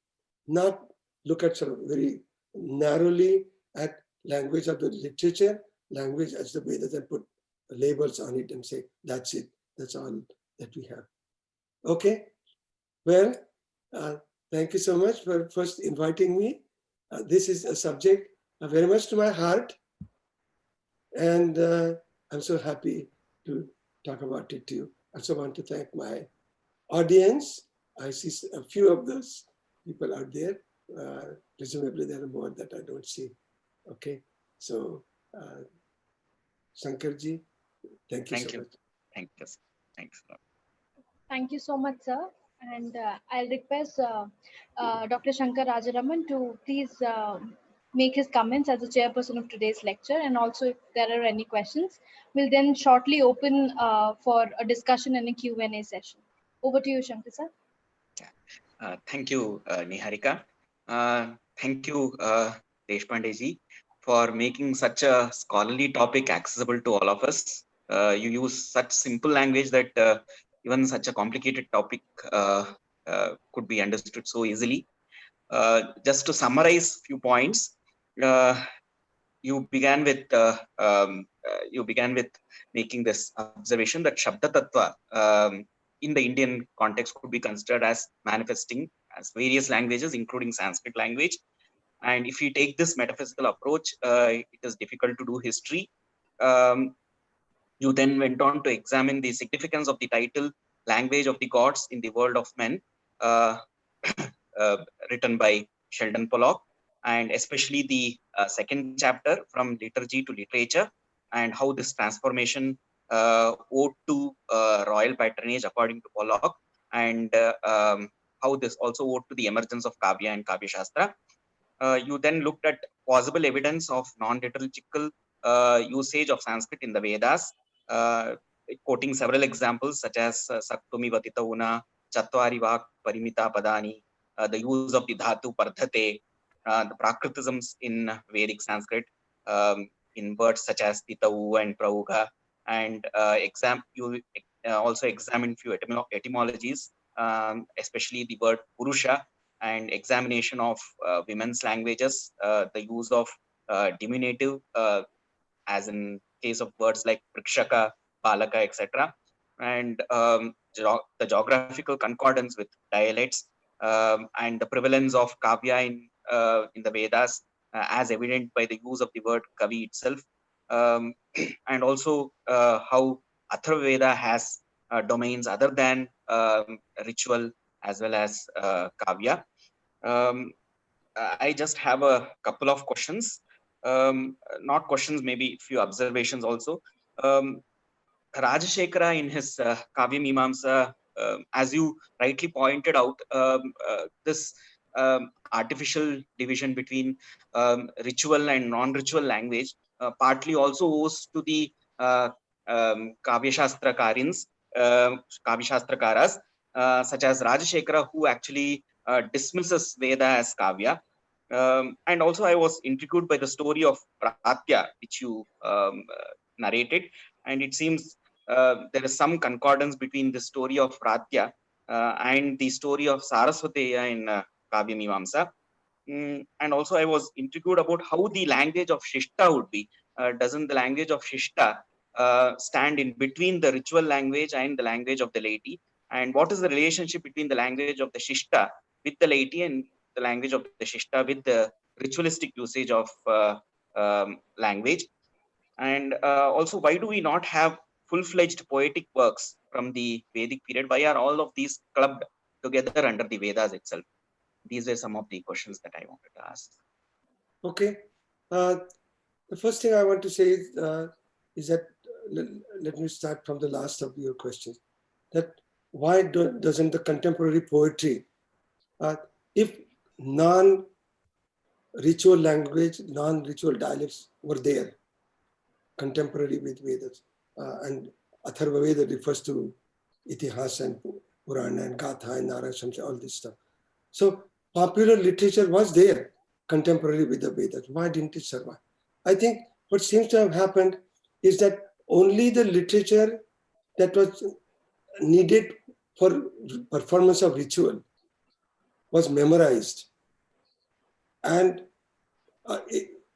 Not look at sort of very narrowly at language of the literature, language as the way that they put labels on it and say, that's it, that's all that we have. Okay, well, thank you so much for first inviting me. This is a subject very much to my heart, and I'm so happy to talk about it to you. I also want to thank my audience. I see a few of those people out there. Presumably there are more that I don't see. Okay, so Shankarji, thank you so much. Thank you. Thanks a lot. Thank you so much, sir. And I'll request Dr. Shankar Rajaraman to please make his comments as the chairperson of today's lecture. And also, if there are any questions, we'll then shortly open for a discussion and a Q&A session. Over to you, Shankar, sir. Thank you, Niharika. Thank you, Deshpande ji, for making such a scholarly topic accessible to all of us. You use such simple language that even such a complicated topic could be understood so easily. Just to summarize few points, you began with making this observation that Shabda Tattva in the Indian context could be considered as manifesting as various languages, including Sanskrit language. And if we take this metaphysical approach, it is difficult to do history. You then went on to examine the significance of the title Language of the Gods in the World of Men, written by Sheldon Pollock, and especially the second chapter, From Liturgy to Literature, and how this transformation owed to royal patronage according to Pollock, and how this also owed to the emergence of Kavya and Kavya Shastra. You then looked at possible evidence of non-liturgical usage of Sanskrit in the Vedas, quoting several examples such as Saktumi Vatita Una, Chatvari Vak Parimita Padani, the use of the Dhatu Pardhate, the Prakritisms in Vedic Sanskrit, in words such as Titau and Prauga, and you also examined few etymologies, especially the word Purusha, and examination of women's languages, the use of diminutive, as in case of words like Prikshaka, Balaka, etc., and the geographical concordance with dialects, and the prevalence of Kavya in the Vedas, as evident by the use of the word Kavi itself, and also how Atharva Veda has domains other than ritual as well as Kavya. I just have a couple of questions, not questions, maybe a few observations also. Rajashekara in his Kavya Mimamsa, as you rightly pointed out, this artificial division between ritual and non-ritual language partly also owes to the Kavya Shastrakarins, Kavya Shastrakaras, such as Rajashekara, who actually dismisses Veda as Kavya. And also I was intrigued by the story of Pratya, which you narrated, and it seems there is some concordance between the story of Pratya and the story of Saraswateya in Kavya Mimamsa. And also I was intrigued about how the language of Shishta would be. Doesn't the language of Shishta stand in between the ritual language and the language of the laity? And what is the relationship between the language of the Shishta with the laity and the language of the Shishta with the ritualistic usage of language? And also, why do we not have full-fledged poetic works from the Vedic period? Why are all of these clubbed together under the Vedas itself? These were some of the questions that I wanted to ask. Okay. The first thing I want to say is that, let me start from the last of your questions, that why doesn't the contemporary poetry, if non-ritual language, non-ritual dialects were there, contemporary with Vedas, and Atharva Veda refers to Itihas and Purana and Gatha and Narayana, all this stuff. So popular literature was there. contemporary with the Vedas. Why didn't it survive? I think what seems to have happened is that only the literature that was needed for performance of ritual was memorized, and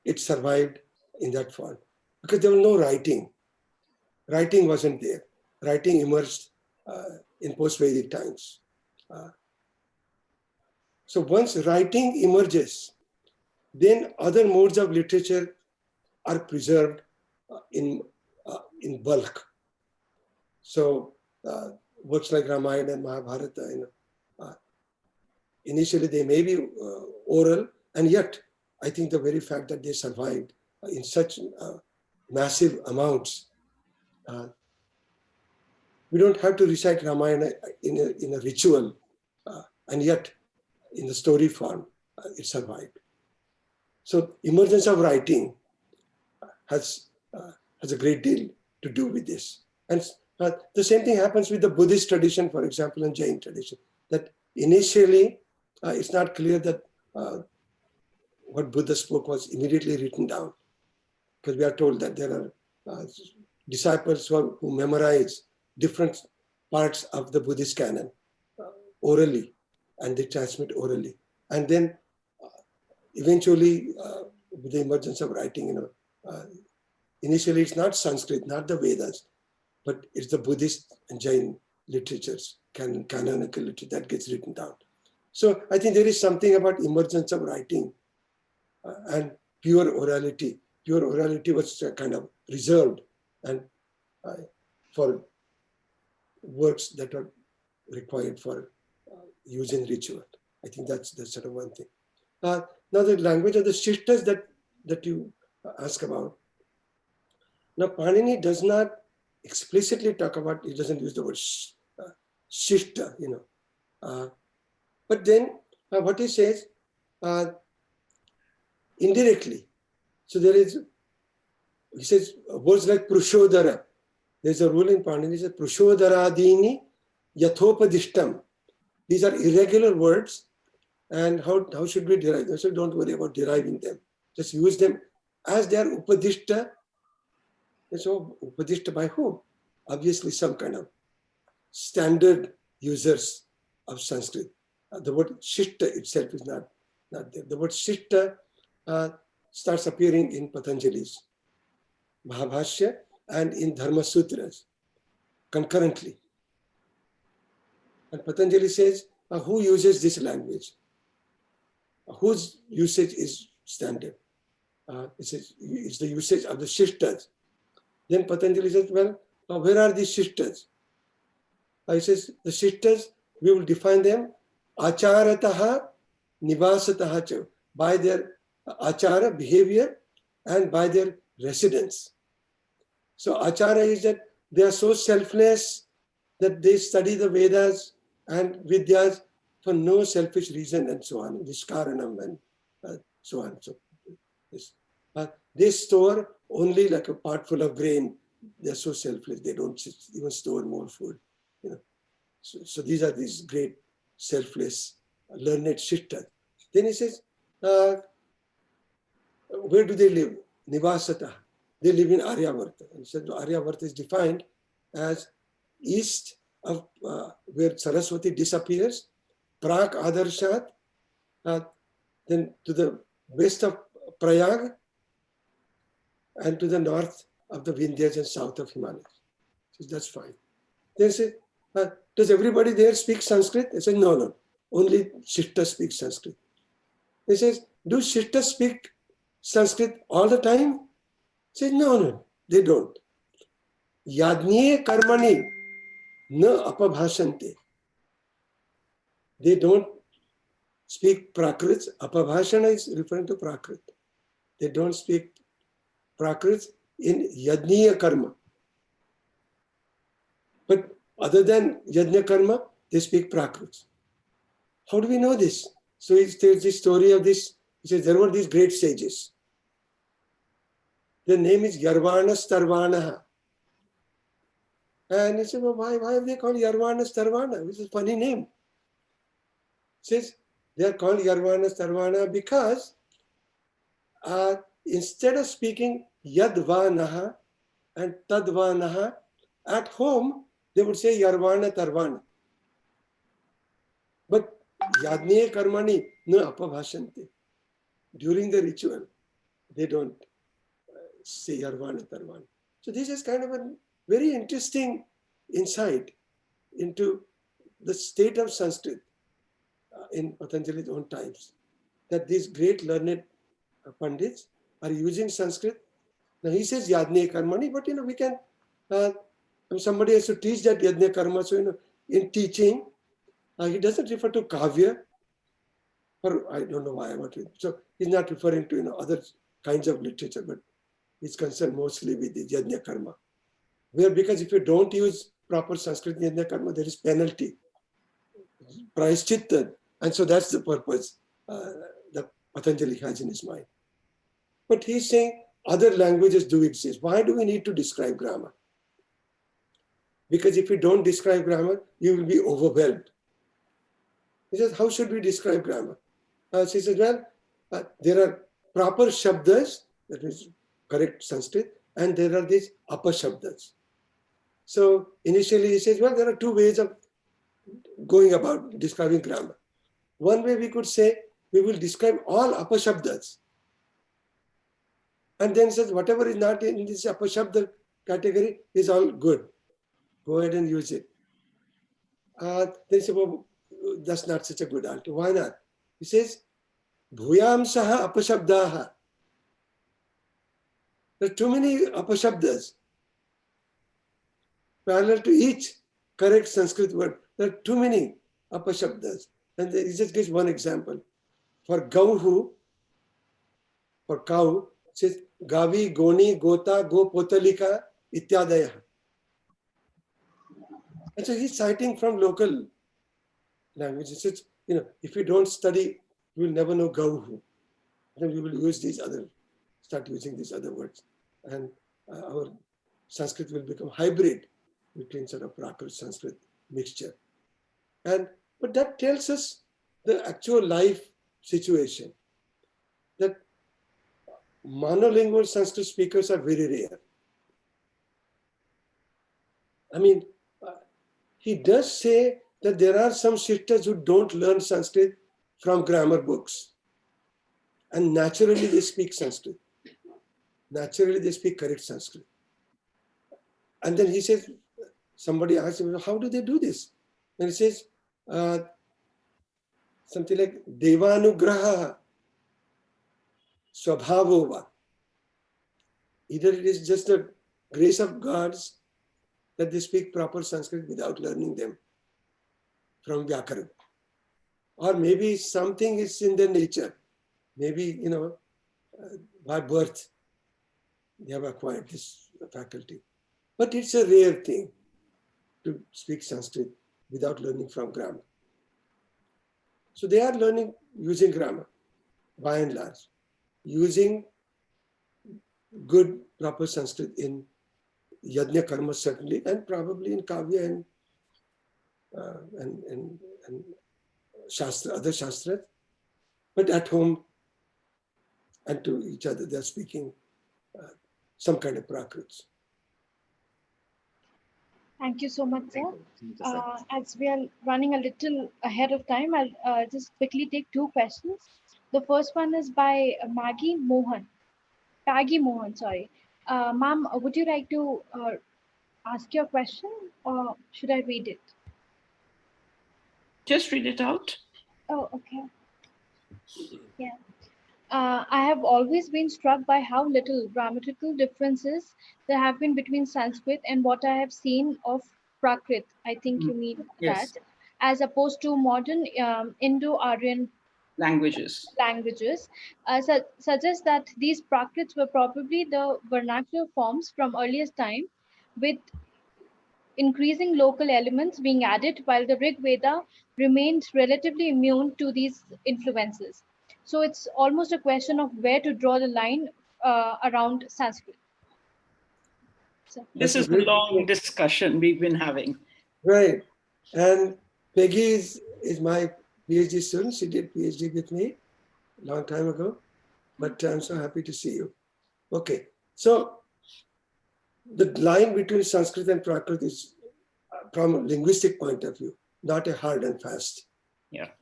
it survived in that form because there was no writing. Writing wasn't there. Writing emerged in post-Vedic times. So once writing emerges, then other modes of literature are preserved in bulk. So works like Ramayana and Mahabharata, initially they may be oral, and yet I think the very fact that they survived in such massive amounts, we don't have to recite Ramayana in a ritual, and yet in the story form, it survived. So emergence of writing has a great deal to do with this. And the same thing happens with the Buddhist tradition, for example, and Jain tradition, that initially it's not clear that what Buddha spoke was immediately written down, because we are told that there are disciples who memorize different parts of the Buddhist canon orally, and they transmit orally. And then eventually, with the emergence of writing, initially it's not Sanskrit, not the Vedas, but it's the Buddhist and Jain literatures, canonical literature that gets written down. So I think there is something about emergence of writing and pure orality. Pure orality was kind of reserved and for works that are required for use in ritual. I think that's sort of one thing. Now the language of the shishtas that you ask about. Now Panini does not explicitly talk about, he doesn't use the word shishta, but then what he says indirectly. So there is, he says words like prushodara. There's a rule in Panini, it says prushodaradini yathopadishtam. These are irregular words, and how should we derive them? So don't worry about deriving them. Just use them as they are upadishta. And so upadishta by whom? Obviously some kind of standard users of Sanskrit. The word shishta itself is not there. The word shishta starts appearing in Patanjali's Mahabhashya and in Dharma Sutras concurrently. And Patanjali says, who uses this language? Whose usage is standard? It says, it's the usage of the shishtas. Then Patanjali says, well, where are these shishtas? He says, the shishtas, we will define them acharataha nivasataha cha, by their achara, behavior, and by their residence. So achara is that they are so selfless that they study the Vedas and Vidyas for no selfish reason and so on, Vishkaranam and so on. So they store only like a pot full of grain. They're so selfless, they don't even store more food. So these are these great selfless, learned shishtas. Then he says, where do they live? Nivasata. They live in Aryavarta. And so Aryavarta is defined as east of where Saraswati disappears, Prak Adarshat, then to the west of Prayag, and to the north of the Vindhyas and south of Himalayas. So that's fine. They say, does everybody there speak Sanskrit? They say, no, only Shishta speaks Sanskrit. He says, do Shishta speak Sanskrit all the time? He says, no, they don't. Yadnye karmani na apabhashante. They don't speak Prakrit. Apabhashana is referring to Prakrit. They don't speak Prakrit in Yadniya karma. But other than Yajna karma, they speak Prakrit. How do we know this? So there's this story of this. He says there were these great sages. Their name is Yarvana Starvanaha. And he said, well, why have they called Yarvana Starvana? Which is a funny name. He says they are called Yarvana Starvana because instead of speaking yadvanaha and tadvanaha, at home they would say yarvana tarvana. But yadne karmani na apabhashante. During the ritual, they don't say yarvana tarvana. So this is kind of a very interesting insight into the state of Sanskrit in Patanjali's own times, that these great learned Pandits are using Sanskrit. Now he says Yadne Karmani, but we can, somebody has to teach that Yadne Karma. So, in teaching, he doesn't refer to Kavya, or I don't know why. So he's not referring to other kinds of literature, but he's concerned mostly with the Yadne Karma. Where, because if you don't use proper Sanskrit Yadne Karma, there is penalty, Prayaschitta. And so that's the purpose that Patanjali has in his mind. But he's saying other languages do exist. Why do we need to describe grammar? Because if you don't describe grammar, you will be overwhelmed. He says, how should we describe grammar? She says, well, there are proper shabdas, that is correct Sanskrit, and there are these apashabdas. So initially he says, well, there are two ways of going about describing grammar. One way we could say, we will describe all apashabdas. And then says, whatever is not in this apashabda category is all good. Go ahead and use it. They say, well, that's not such a good answer. Why not? He says, bhuyam saha apashabdaha. There are too many apashabdas. Parallel to each correct Sanskrit word, there are too many apashabdas. And he just gives one example. For gauhu, for cow, it says gavi, goni, gota, go potalika, ityadaya. And so he's citing from local languages. It's, if you don't study, you will never know gauhu. Then we will use start using these other words. And our Sanskrit will become hybrid between sort of Prakrit Sanskrit mixture. But that tells us the actual life situation, that monolingual Sanskrit speakers are very rare. I mean, he does say that there are some Shishtas who don't learn Sanskrit from grammar books. And naturally they speak Sanskrit. Naturally they speak correct Sanskrit. And then he says, somebody asked him, how do they do this? And he says, something like, Devanugraha Swabhavova. Either it is just the grace of gods that they speak proper Sanskrit without learning them from Vyakaran. Or maybe something is in their nature. Maybe, by birth, they have acquired this faculty. But it's a rare thing to speak Sanskrit without learning from grammar. So they are learning using grammar, by and large, using good, proper Sanskrit in Yajna Karma certainly, and probably in Kavya and Shastra, other Shastras. But at home and to each other, they are speaking some kind of Prakrits. Thank you so much, sir. As we are running a little ahead of time, I'll just quickly take two questions. The first one is by Paggy Mohan, sorry. Ma'am, would you like to ask your question, or should I read it? Just read it out. Oh, okay. Yeah. I have always been struck by how little grammatical differences there have been between Sanskrit and what I have seen of Prakrit. I think you mean Yes. that, as opposed to modern Indo-Aryan languages. Suggests that these Prakrits were probably the vernacular forms from earliest time, with increasing local elements being added, while the Rig Veda remained relatively immune to these influences. So it's almost a question of where to draw the line around Sanskrit. So, this is a long discussion we've been having. Right. And Peggy is my PhD student. She did PhD with me a long time ago. but I'm so happy to see you. Okay, so the line between Sanskrit and Prakrit is, from a linguistic point of view, not a hard and fast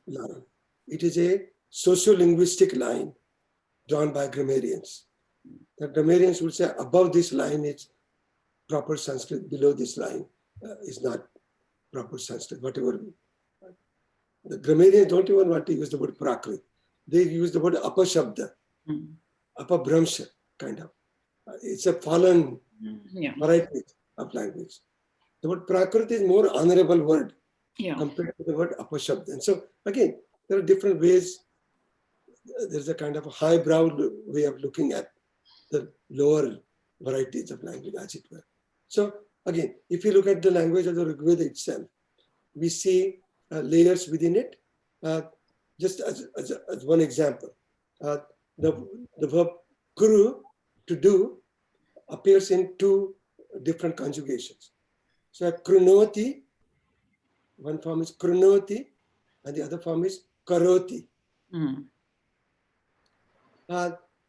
line. It is a socio-linguistic line drawn by grammarians. The grammarians would say above this line is proper Sanskrit, below this line is not proper Sanskrit, whatever. The grammarians don't even want to use the word Prakrit. They use the word apashabda, apabhramsha, kind of. It's a fallen variety of language. The word Prakrit is more honorable word compared to the word apashabda. And so again, there are different ways. There's a kind of a highbrow way of looking at the lower varieties of language, as it were. So again, if you look at the language of the Rig Veda itself, we see layers within it. Just as one example, the verb kuru, to do, appears in two different conjugations. So krunoti, one form is krunoti, and the other form is karoti.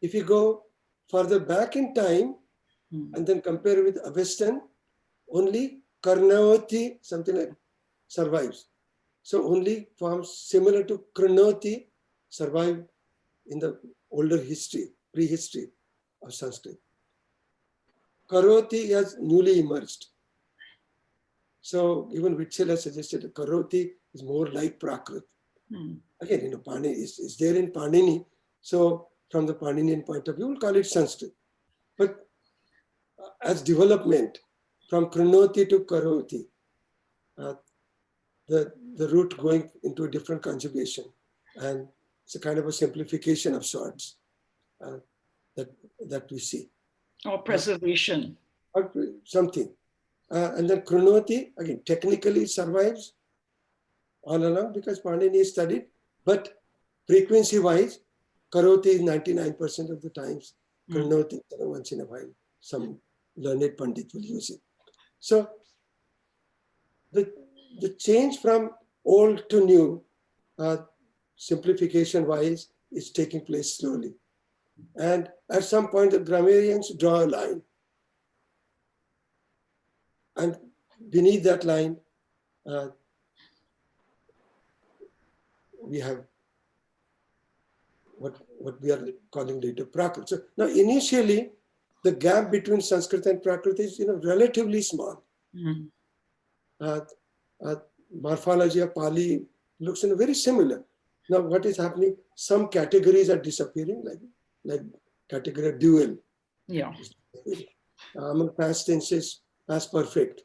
If you go further back in time and then compare with Avestan, only karnoti, something like, survives. So only forms similar to kranoti survive in the older history, prehistory of Sanskrit. Karoti has newly emerged. So even Vitchel has suggested that Karoti is more like Prakrit. Again, Panini is there in Panini. So from the Paninian point of view, we'll call it Sanskrit. But as development, from Kranoti to Karoti, the root going into a different conjugation, and it's a kind of a simplification of sorts that we see. Or preservation. Or something. And then Kranoti, again, technically survives all along because Panini is studied, but frequency-wise, Karoti is 99% of the times. Kranoti, once in a while, some learned Pandit will use it. So the change from old to new, simplification-wise, is taking place slowly. And at some point, the grammarians draw a line. And beneath that line, we have what we are calling later Prakrit. So now, initially, the gap between Sanskrit and Prakrit is relatively small. Morphology of Pali looks very similar. Now, what is happening? Some categories are disappearing, like category of dual. Among past tenses, past perfect,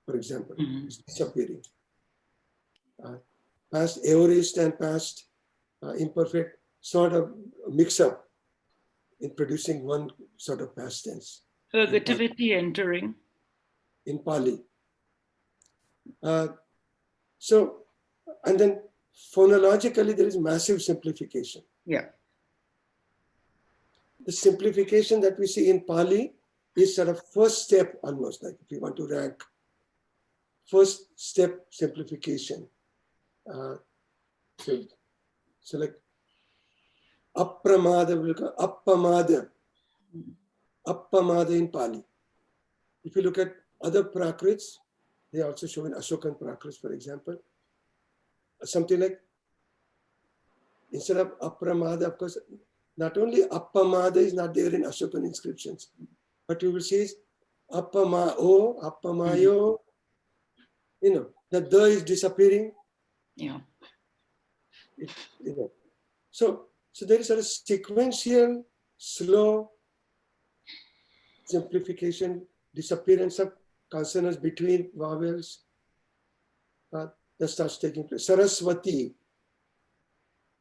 for example, is disappearing. Past aorist and past imperfect sort of mix up in producing one sort of past tense. Ergativity entering. In Pali. So, and then phonologically, there is massive simplification. The simplification that we see in Pali is sort of first step, almost like if you want to rank, first step simplification. So like appramada, appamada in Pali. If you look at other Prakrits, they also show in Ashokan Prakrits, for example, something like, instead of appramada, of course, not only appamada is not there in Ashokan inscriptions, but you will see appamao, appamayo, the the is disappearing. So there is a sequential, slow simplification, disappearance of consonants between vowels that starts taking place. Saraswati,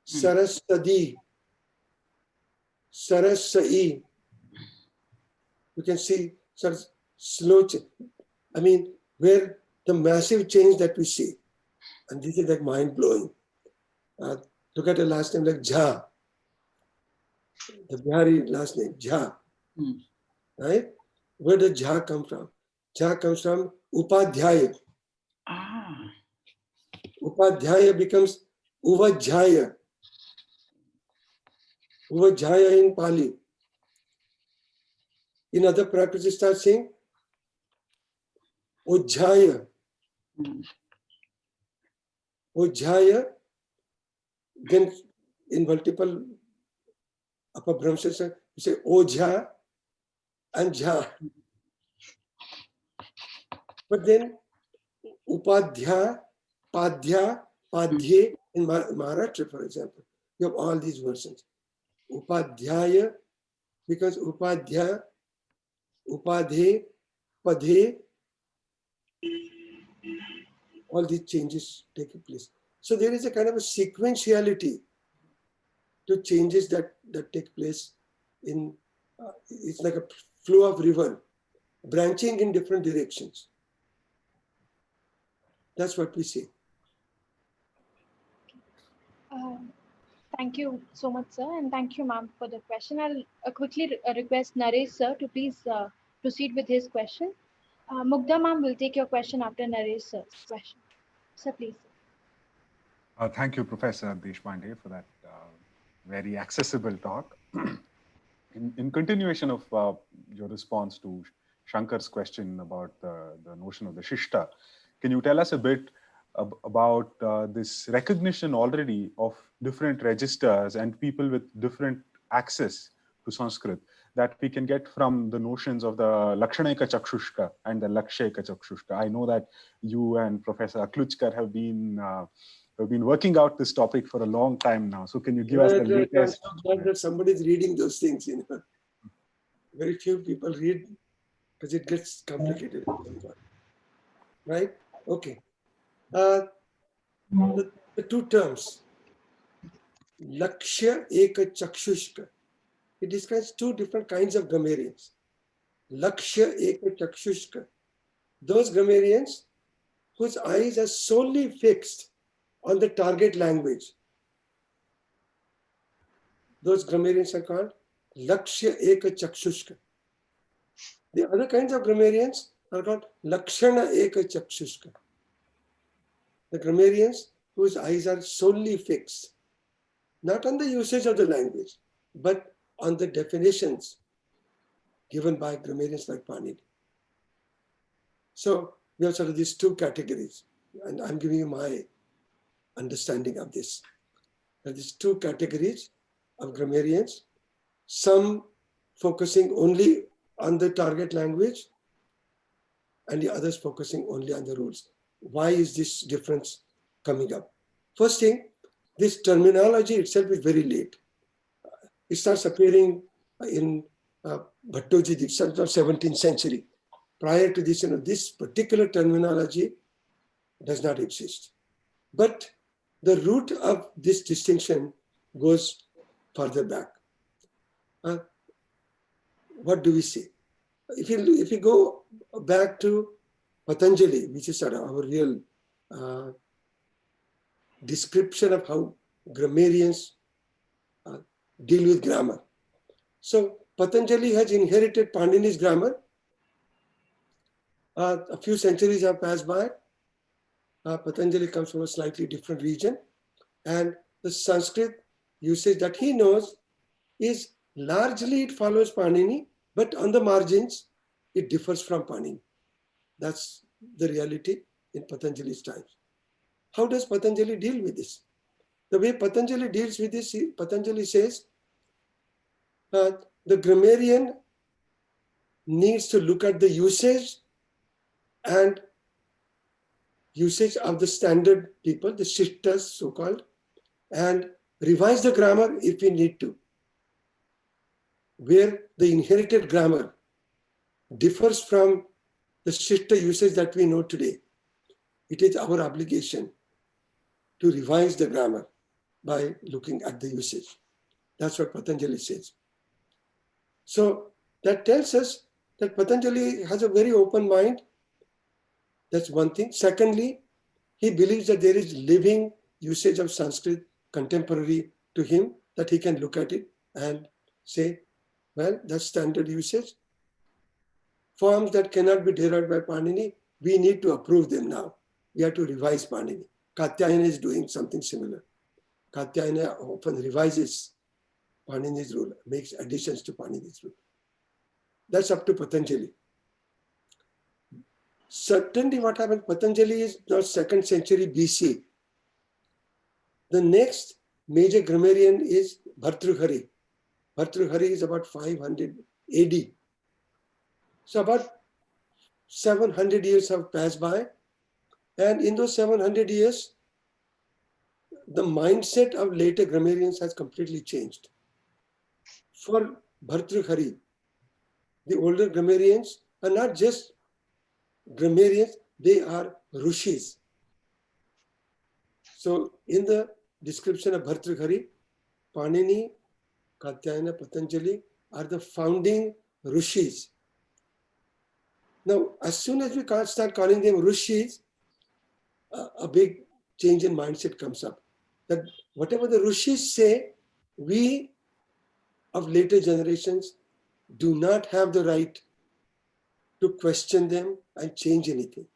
Sarasadi, Sarasai. You can see sort of slow change. I mean, where the massive change that we see, and this is like mind-blowing. Look at a last name like Jha, the Bihari last name, Jha, right? Where does Jha come from? Jha comes from Upadhyaya. Upadhyaya becomes Uvajhaya. Ujjaya in Pali. In other practices, start saying Ujjaya. Ujjaya. Then in multiple upper Brahmsas, you say Ojha and Jha. But then Upadhya, Padhya, Padhye in Maharashtra, for example, you have all these versions. Upadhyaya becomes Upadhya, Upadhe, Padhe, all these changes take place. So there is a kind of a sequentiality to changes that take place in, it's like a flow of river, branching in different directions. That's what we see. Thank you so much, sir, and thank you, ma'am, for the question. I'll quickly request Naresh, sir, to please proceed with his question. Mugdha, ma'am, will take your question after Naresh, sir's question. Sir, please. Thank you, Professor Deshpande, for that very accessible talk. In continuation of your response to Shankar's question about the notion of the Shishta, can you tell us a bit about this recognition already of different registers and people with different access to Sanskrit that we can get from the notions of the Lakshaneka Chakshushka and the Laksheka Chakshushka? I know that you and Professor Akluchkar have been working out this topic for a long time now. So can you give us the latest? I'm so glad that somebody's reading those things. You know, very few people read because it gets complicated at some point. Right? Okay. The two terms, Lakshya Eka Chakshushka, it describes two different kinds of grammarians. Lakshya Eka Chakshushka, those grammarians whose eyes are solely fixed on the target language. Those grammarians are called Lakshya Eka Chakshushka. The other kinds of grammarians are called Lakshana Eka Chakshushka. The grammarians whose eyes are solely fixed, not on the usage of the language, but on the definitions given by grammarians like Panini. So we have sort of these two categories, and I'm giving you my understanding of this. There are these two categories of grammarians, some focusing only on the target language and the others focusing only on the rules. Why is this difference coming up? First thing, this terminology itself is very late. It starts appearing in Bhattoji Diksha of 17th century. Prior to this, this particular terminology does not exist. But the root of this distinction goes further back. What do we see? If you go back to Patanjali, which is our real description of how grammarians deal with grammar. So Patanjali has inherited Panini's grammar. A few centuries have passed by. Patanjali comes from a slightly different region, and the Sanskrit usage that he knows is largely it follows Panini, but on the margins it differs from Panini. That's the reality in Patanjali's times. How does Patanjali deal with this? The way Patanjali deals with this, Patanjali says the grammarian needs to look at the usage and usage of the standard people, the shishtas so-called, and revise the grammar if we need to. Where the inherited grammar differs from the shishta usage that we know today, it is our obligation to revise the grammar by looking at the usage. That's what Patanjali says. So that tells us that Patanjali has a very open mind. That's one thing. Secondly, he believes that there is living usage of Sanskrit contemporary to him, that he can look at it and say, well, that's standard usage. Forms that cannot be derived by Panini, we need to approve them now. We have to revise Panini. Katyayana is doing something similar. Katyayana often revises Panini's rule, makes additions to Panini's rule. That's up to Patanjali. Certainly what happened, Patanjali is now 2nd century BC. The next major grammarian is Bhartrhari. Bhartrhari is about 500 AD. So about 700 years have passed by. And in those 700 years, the mindset of later grammarians has completely changed. For Bhartrhari, the older grammarians are not just grammarians, they are Rishis. So in the description of Bhartrhari, Panini, Katyayana, Patanjali are the founding Rishis. Now, as soon as we start calling them Rishis, a big change in mindset comes up. That whatever the Rishis say, we of later generations do not have the right to question them and change anything.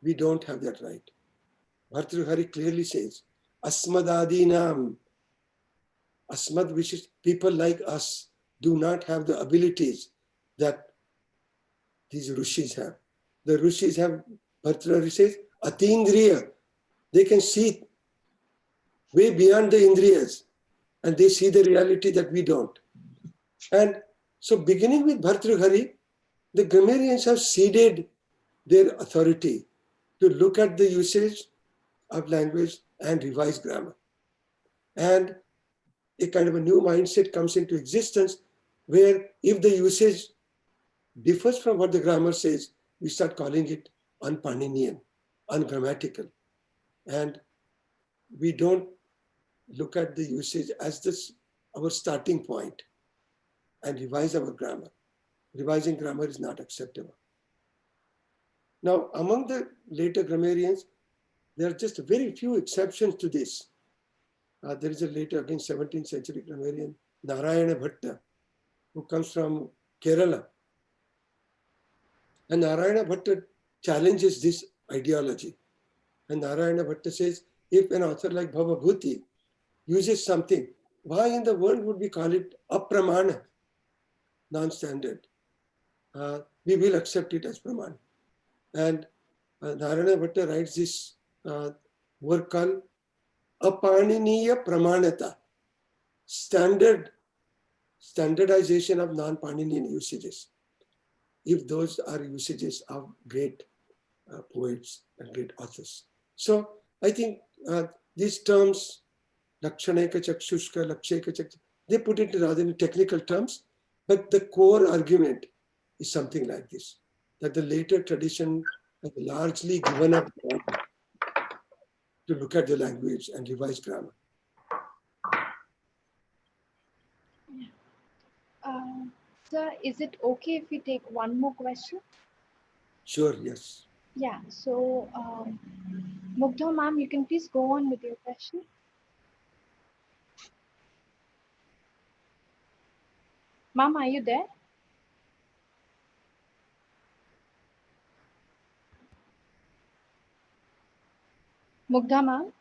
We don't have that right. Bhartrhari clearly says, Asmadadinam. Asmad, which is people like us, do not have the abilities that these Rishis have. The Rishis have, Bhartrhari says, Atindriya. They can see way beyond the Indriyas and they see the reality that we don't. And so beginning with Bhartrhari, the grammarians have ceded their authority to look at the usage of language and revise grammar. And a kind of a new mindset comes into existence where if the usage differs from what the grammar says, we start calling it unpaninian, ungrammatical. And we don't look at the usage as this our starting point and revise our grammar. Revising grammar is not acceptable. Now, among the later grammarians, there are just very few exceptions to this. There is a later, again, 17th century grammarian, Narayana Bhatta, who comes from Kerala. And Narayana Bhatta challenges this ideology. And Narayana Bhatta says, if an author like Bhava Bhuti uses something, why in the world would we call it apramana, non-standard? We will accept it as pramana. And Narayana Bhatta writes this work called Apaniniya Pramanata, standardization of non-Paninian usages, if those are usages of great poets and great authors. So I think these terms, Lakshaneka Chakshushka, Laksheka Chakshushka, they put it rather in technical terms, but the core argument is something like this, that the later tradition has largely given up to look at the language and revise grammar. Sir, is it okay if we take one more question? Sure, yes. Yeah, so Mugdha ma'am, you can please go on with your question. Ma'am, are you there? Mugdha ma'am?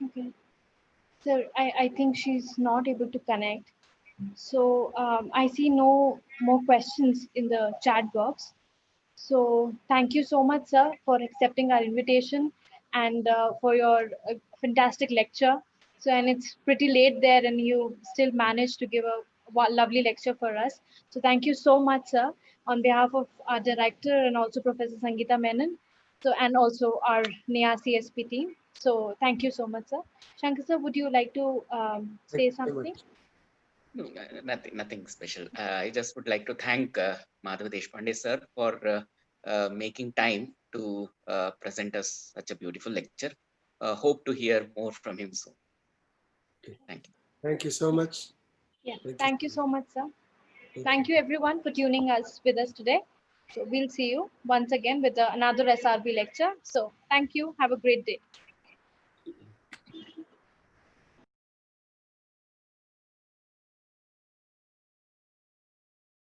Okay. Sir, I think she's not able to connect. So I see no more questions in the chat box. So thank you so much, sir, for accepting our invitation and for your fantastic lecture. So, and it's pretty late there and you still managed to give a lovely lecture for us. So thank you so much, sir, on behalf of our director and also Professor Sangeeta Menon. So, and also our NEA CSP team. So thank you so much, sir. Shankar sir, would you like to say something? No, nothing special. I just would like to thank Madhav Deshpande sir for making time to present us such a beautiful lecture. Hope to hear more from him soon. Okay. Thank you. Thank you so much. Yeah, thank you so much, sir. Thank you everyone for tuning us with us today. So we'll see you once again with another SRB lecture. So thank you. Have a great day.